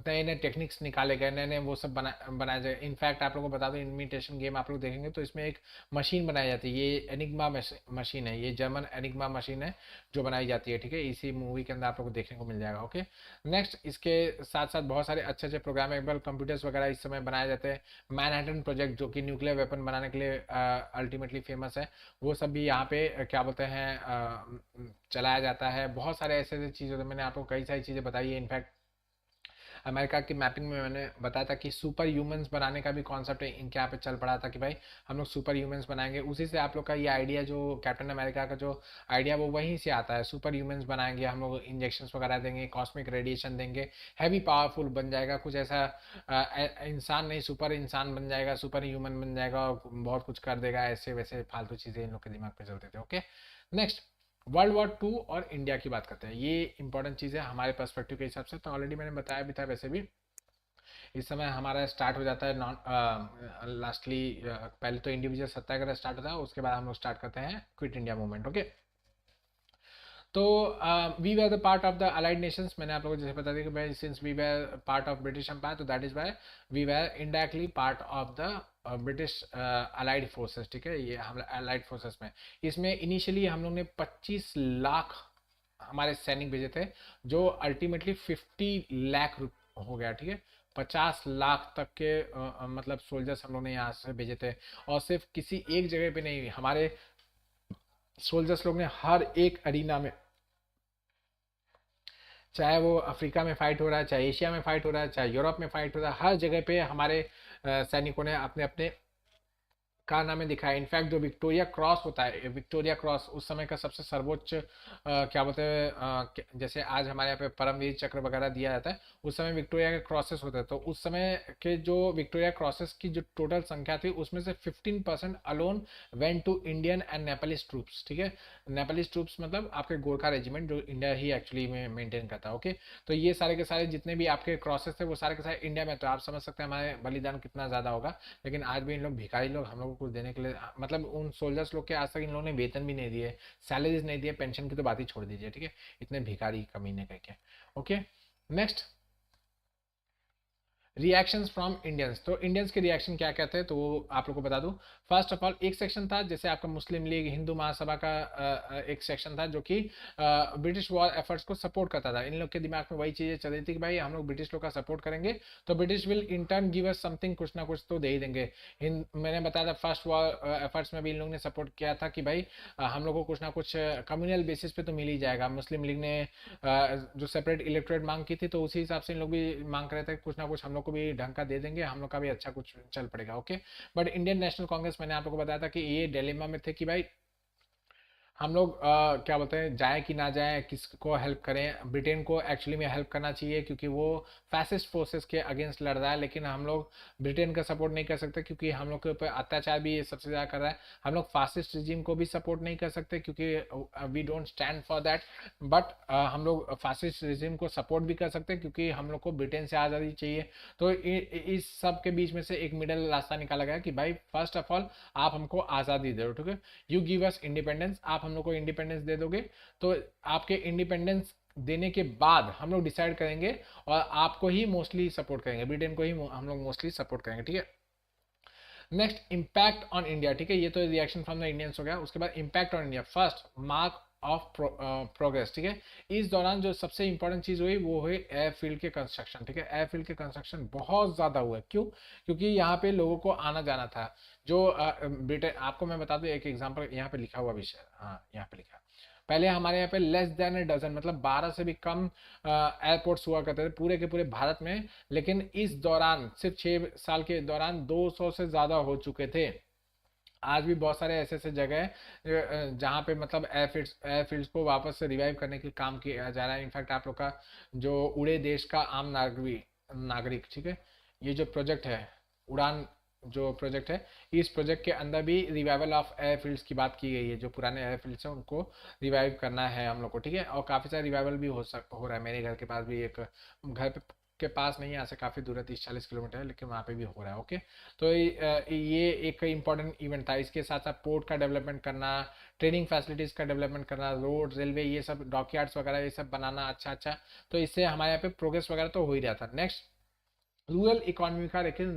Speaker 1: नए नए टेक्निक्स निकाले गए, नए नए वो सब बनाए जाए। इनफैक्ट आप लोगों को बता दो, इमिटेशन गेम आप लोग देखेंगे तो इसमें एक मशीन बनाई जाती है, ये एनिग्मा मशीन है, ये जर्मन एनिग्मा मशीन है जो बनाई जाती है, ठीक है। इसी मूवी के अंदर आप लोग को देखने को मिल जाएगा, ओके। नेक्स्ट, इसके साथ साथ बहुत सारे अच्छे अच्छे प्रोग्रामेबल कंप्यूटर्स वगैरह इस समय बनाए जाते हैं। मैनहट्टन प्रोजेक्ट जो कि न्यूक्लियर वेपन बनाने के लिए अल्टीमेटली फेमस है, वो सब भी यहाँ पे क्या बोलते हैं चलाया जाता है। बहुत सारे ऐसे ऐसे चीज़ होते हैं, मैंने आपको कई सारी चीज़ें बताई है। इनफैक्ट अमेरिका की मैपिंग में मैंने बताया था कि सुपर ह्यूमंस बनाने का भी कॉन्सेप्ट इनके यहाँ पे चल पड़ा था कि भाई हम लोग सुपर ह्यूमंस बनाएंगे। उसी से आप लोग का ये आइडिया, जो कैप्टन अमेरिका का जो आइडिया, वो वहीं से आता है। सुपर ह्यूमंस बनाएंगे हम लोग, इंजेक्शंस वगैरह देंगे, कॉस्मिक रेडिएशन देंगे, हैवी पावरफुल बन जाएगा, कुछ ऐसा इंसान नहीं सुपर इंसान बन जाएगा, सुपर ह्यूमन बन जाएगा और बहुत कुछ कर देगा, ऐसे वैसे फालतू चीज़ें इन लोग के दिमाग पे चलते थे, okay. Next, World war Two और इंडिया की बात करते हैं। ये इंपॉर्टेंट चीज़ है हमारे पर्सपेक्टिव के हिसाब से, तो ऑलरेडी मैंने बताया भी था वैसे भी। इस समय हमारा स्टार्ट हो जाता है नॉन लास्टली, पहले तो इंडिविजुअल सत्याग्रह स्टार्ट होता है, उसके बाद हम लोग स्टार्ट करते हैं क्विट इंडिया मूवमेंट, ओके। तो we were the part of the allied nations, मैंने आप लोगों को जैसे बता दिया कि भाई since we were part of British empire, तो that is why we were indirectly part of the British allied forces, ठीक है। ये हम अलाइड फोर्सेस में, इसमें इनिशियली हम लोग ने 25 लाख हमारे सैनिक भेजे थे, जो अल्टीमेटली 50 लाख हो गया, ठीक है। 50 लाख तक के मतलब सोल्जर्स हम लोग ने यहाँ से भेजे थे, और सिर्फ किसी एक जगह पे नहीं, हमारे सोल्जर्स लोग ने हर एक अरीना में, चाहे वो अफ्रीका में फाइट हो रहा है, चाहे एशिया में फाइट हो रहा है, चाहे यूरोप में फाइट हो रहा है, हर जगह पे हमारे सैनिकों ने अपने अपने कारनामे दिखाए। इनफैक्ट जो विक्टोरिया क्रॉस होता है, विक्टोरिया क्रॉस उस समय का सबसे सर्वोच्च क्या बोलते हैं, जैसे आज हमारे यहाँ पे परमवीर चक्र वगैरह दिया जाता है, उस समय विक्टोरिया के क्रॉसेस होते हैं। तो उस समय के जो विक्टोरिया क्रॉसेस की जो टोटल संख्या थी, उसमें से 15% alone went to Indian and Nepalese troops, ठीक है। नेपालीज ट्रूप्स मतलब आपके गोरखा रेजिमेंट, जो इंडिया ही एक्चुअली में मेंटेन करता है, ओके। तो ये सारे के सारे जितने भी आपके क्रॉसेस थे, वो सारे के सारे इंडिया में, तो आप समझ सकते हैं हमारे बलिदान कितना ज़्यादा होगा। लेकिन आज भी इन लोग भिखारी लोग हम लोग को कुछ देने के लिए, मतलब उन सोल्जर्स लोग के आज तक इन लोगों ने वेतन भी नहीं दिए, सैलरीज नहीं दिए, पेंशन की तो बात ही छोड़ दीजिए, ठीक है। इतने भिखारी कमीने करके, okay. Next, reactions from Indians, तो इंडियंस के रिएक्शन क्या कहते हैं, तो वो आप लोग को बता दूं। फर्स्ट ऑफ ऑल, एक सेक्शन था जैसे आपका मुस्लिम लीग, हिंदू महासभा का एक सेक्शन था जो कि ब्रिटिश वॉर एफर्ट्स को सपोर्ट करता था। इन लोग के दिमाग में वही चीजें चल रही थी कि भाई हम लोग ब्रिटिश लोग का सपोर्ट करेंगे तो British will in turn give us something, कुछ ना कुछ तो दे ही देंगे। मैंने बताया था फर्स्ट वॉर एफर्ट्स में भी इन लोग ने सपोर्ट किया था कि भाई हम लोग को कुछ ना कुछ कम्युनल बेसिस पे तो मिल ही जाएगा। मुस्लिम लीग ने जो सेपरेट इलेक्टोरेट मांग की थी, तो उसी हिसाब से इन लोग भी मांग कर रहे थे कुछ ना कुछ हम लोग को भी ढंग का दे देंगे, हम लोग का भी अच्छा कुछ चल पड़ेगा। Okay, but Indian national Congress, मैंने आप लोग को बताया था कि ये डिलेमा में थे कि भाई हम लोग क्या बोलते हैं, जाए कि ना जाए, किसको हेल्प करें। ब्रिटेन को एक्चुअली में हेल्प करना चाहिए क्योंकि वो फैसिस्ट फोर्सेस के अगेंस्ट लड़ रहा है, लेकिन हम लोग ब्रिटेन का सपोर्ट नहीं कर सकते क्योंकि हम लोग के ऊपर अत्याचार भी ये सबसे ज़्यादा कर रहा है। हम लोग फासिस्ट रिजीम को भी सपोर्ट नहीं कर सकते क्योंकि we don't stand for that, but हम लोग फासिस्ट रिजीम को सपोर्ट भी कर सकते हैं क्योंकि हम लोग को ब्रिटेन से आज़ादी चाहिए। तो इस सब के बीच में से एक मिडल रास्ता निकाला गया कि भाई फर्स्ट ऑफ ऑल आप हमको आज़ादी दे दो, ठीक है, यू गिव अस इंडिपेंडेंस, आप हम लोग को इंडिपेंडेंस दे दोगे तो आपके इंडिपेंडेंस देने के बाद हम लोग डिसाइड करेंगे और आपको ही मोस्टली सपोर्ट करेंगे, ब्रिटेन को ही हम लोग मोस्टली सपोर्ट करेंगे, ठीक है। नेक्स्ट, इम्पैक्ट ऑन इंडिया, ठीक है, ये तो रिएक्शन फ्रॉम द इंडियंस हो गया। उसके बाद impact on India, first mark of progress, ठीक है। इस दौरान जो सबसे इंपॉर्टेंट चीज हुई वो हुई एयरफील्ड के कंस्ट्रक्शन, ठीक है। एयरफील्ड के कंस्ट्रक्शन बहुत ज्यादा हुआ, क्यों? क्योंकि यहाँ पे लोगों को आना जाना था। जो ब्रिटेन, आपको मैं बता दूं एक एग्जांपल, यहाँ पे लिखा हुआ विषय, हाँ यहाँ पे लिखा, पहले हमारे यहाँ पे लेस देन ए डजन, मतलब 12 से भी कम एयरपोर्ट्स हुआ करते थे पूरे के पूरे भारत में, लेकिन इस दौरान सिर्फ 6 साल के दौरान 200 से ज़्यादा हो चुके थे। आज भी बहुत सारे ऐसे ऐसे जगह है जहाँ पे मतलब एयरफील्ड्स को वापस से रिवाइव करने के काम किया जा रहा है। इनफैक्ट आप लोग का जो उड़े देश का आम नागरिक, ठीक है, ये जो प्रोजेक्ट है उड़ान, जो प्रोजेक्ट है, इस प्रोजेक्ट के अंदर भी रिवाइवल ऑफ एयरफील्ड्स की बात की गई है। जो पुराने एयरफील्ड्स हैं उनको रिवाइव करना है हम लोग को, ठीक है। और काफ़ी सारे रिवाइवल भी हो रहा है। मेरे घर के पास भी एक, घर के पास नहीं, यहाँ से काफ़ी दूर है, 30-40 किलोमीटर है, लेकिन वहाँ पे भी हो रहा है। ओके, तो ये एक इम्पॉर्टेंट इवेंट था। इसके साथ साथ पोर्ट का डेवलपमेंट करना, ट्रेनिंग फैसिलिटीज़ का डेवलपमेंट करना, रोड, रेलवे, ये सब डॉकयार्ड्स वगैरह ये सब बनाना, अच्छा अच्छा। तो इससे हमारे यहाँ पे प्रोग्रेस वगैरह तो हो ही रहा था। नेक्स्ट, रूरल इकोनॉमी का लेकिन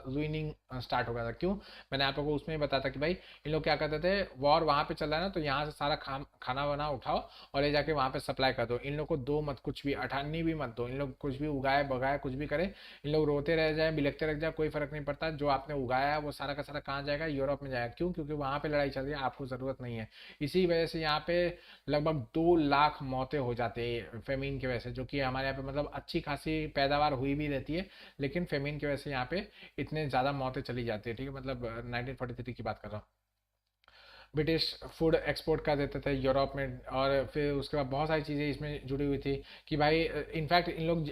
Speaker 1: रूइनिंग स्टार्ट हो गया था। क्यों? मैंने आप लोगों को उसमें बताया था कि भाई इन लोग क्या करते थे, वॉर वहाँ पे चल रहा है ना, तो यहाँ से सारा खाना वाना उठाओ और ले जाके वहाँ पे सप्लाई कर दो। इन लोग को दो मत, कुछ भी अठानी भी मत दो। इन लोग कुछ भी उगाए बगाए कुछ भी करे, इन लोग रोते रह जाए, बिलखते रह जाए, कोई फर्क नहीं पड़ता। जो आपने उगाया है वो सारा का सारा कहाँ जाएगा? यूरोप में जाएगा। क्यों? क्योंकि वहाँ पे लड़ाई चल रही है, आपको ज़रूरत नहीं है। इसी वजह से यहाँ पे लगभग 2 लाख मौतें हो जाती है फेमिन की वजह से, जो कि हमारे यहाँ पे मतलब अच्छी खासी पैदावार हुई भी रहती है, लेकिन फेमिन की वजह से यहाँ पे इतने ज़्यादा मौतें चली जाती है, ठीक है। मतलब 1943 की बात कर रहा हूँ। ब्रिटिश फूड एक्सपोर्ट कर देते थे यूरोप में, और फिर उसके बाद बहुत सारी चीज़ें इसमें जुड़ी हुई थी कि भाई इनफैक्ट इन लोग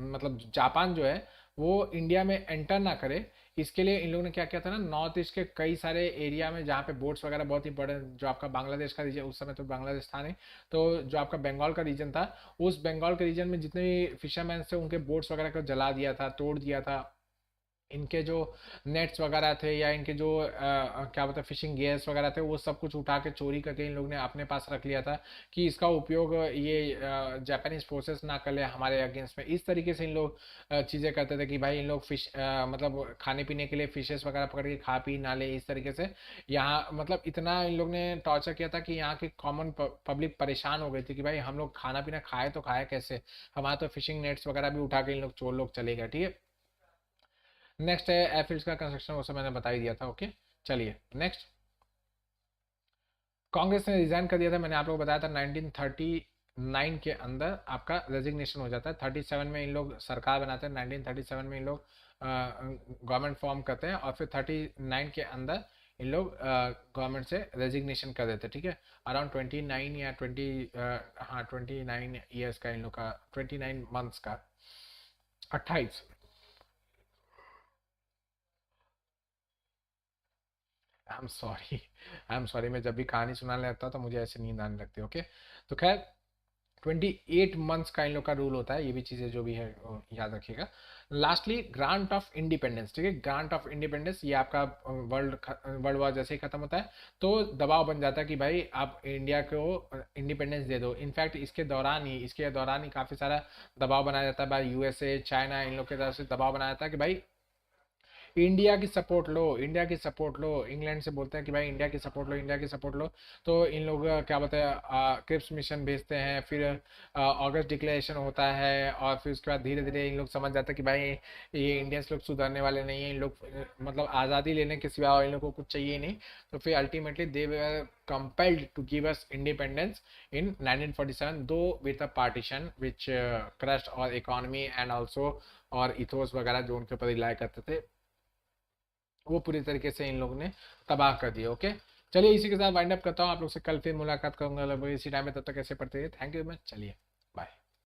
Speaker 1: मतलब जापान जो है वो इंडिया में एंटर ना करे, इसके लिए इन लोगों ने क्या किया था ना, नॉर्थ ईस्ट के कई सारे एरिया में जहाँ पे बोट्स वगैरह बहुत इंपॉर्टेंट, जो आपका बांग्लादेश का रीजन, उस समय तो बांग्लादेश था नहीं, तो जो आपका बंगाल का रीजन था, उस बंगाल के रीजन में जितने भी फिशरमैन थे उनके बोट्स वगैरह को जला दिया था, तोड़ दिया था। इनके जो नेट्स वगैरह थे या इनके जो क्या बोलते हैं फिशिंग गियर्स वगैरह थे, वो सब कुछ उठा के चोरी करके इन लोग ने अपने पास रख लिया था कि इसका उपयोग ये जापानीज फोर्सेस ना कर ले हमारे अगेंस्ट में। इस तरीके से इन लोग चीज़ें करते थे कि भाई इन लोग फिश मतलब खाने पीने के लिए फिशेस वगैरह पकड़ के खा पी ना ले, इस तरीके से। यहाँ मतलब इतना इन लोग ने टॉर्चर किया था कि यहाँ की कॉमन पब्लिक परेशान हो गई थी कि भाई हम लोग खाना पीना खाए तो खाए कैसे, हमारे तो फिशिंग नेट्स वगैरह भी उठा के इन लोग चोर लोग चले गए, ठीक है। नेक्स्ट है एयरफील्ड्स का कंस्ट्रक्शन, वो सब मैंने बता ही दिया था। ओके, चलिए नेक्स्ट, कांग्रेस ने रिजाइन कर दिया था। मैंने आप लोगों को बताया था 1939 के अंदर आपका रेजिग्नेशन हो जाता है। 37 में इन लोग सरकार बनाते हैं, 1937 में इन लोग गवर्नमेंट फॉर्म करते हैं, और फिर 39 के अंदर इन लोग गवर्नमेंट से रेजिग्नेशन कर देते हैं, ठीक है। अराउंड 29 या 20 हाँ 29 ईयर्स का इन लोग का, 29 मंथ्स का, 28। आई एम सॉरी मैं जब भी कहानी सुनाने लगता हूँ तो मुझे ऐसे नींद आने लगती है। ओके, तो खैर 28 मंथ्स का इन लोग का रूल होता है। ये भी चीज़ें जो भी है याद रखिएगा। लास्टली ग्रांट ऑफ इंडिपेंडेंस, ठीक है। ग्रांट ऑफ इंडिपेंडेंस ये आपका वर्ल्ड वॉर जैसे ही खत्म होता है तो दबाव बन जाता है कि भाई आप इंडिया को इंडिपेंडेंस दे दो। इनफैक्ट इसके दौरान ही काफ़ी सारा दबाव बनाया जाता है भाई यूएसए, चाइना, इन लोग की तरफ से दबाव बनाया जाता है कि भाई इंडिया की सपोर्ट लो, इंडिया की सपोर्ट लो। इंग्लैंड से बोलते हैं कि भाई इंडिया की सपोर्ट लो, इंडिया की सपोर्ट लो। तो इन लोग क्या बोलते हैं, क्रिप्स मिशन भेजते हैं, फिर अगस्त डिक्लेरेशन होता है, और फिर उसके बाद धीरे धीरे इन लोग समझ जाते हैं कि भाई ये इंडियंस लोग सुधरने वाले नहीं हैं, इन लोग मतलब आज़ादी लेने के सिवा इन लोगों को कुछ चाहिए नहीं। तो फिर ultimately they were compelled to give us independence in 1947, though with a partition which crushed our economy and also और इथोस वगैरह जो उनके ऊपर रिलाय करते थे, वो पूरी तरीके से इन लोगों ने तबाह कर दिया। ओके, चलिए इसी के साथ वाइंड अप करता हूँ। आप लोग से कल फिर मुलाकात करूंगा लगभग इसी टाइम में, तब तक ऐसे पढ़ते रहिए। Thank you very much. चलिए।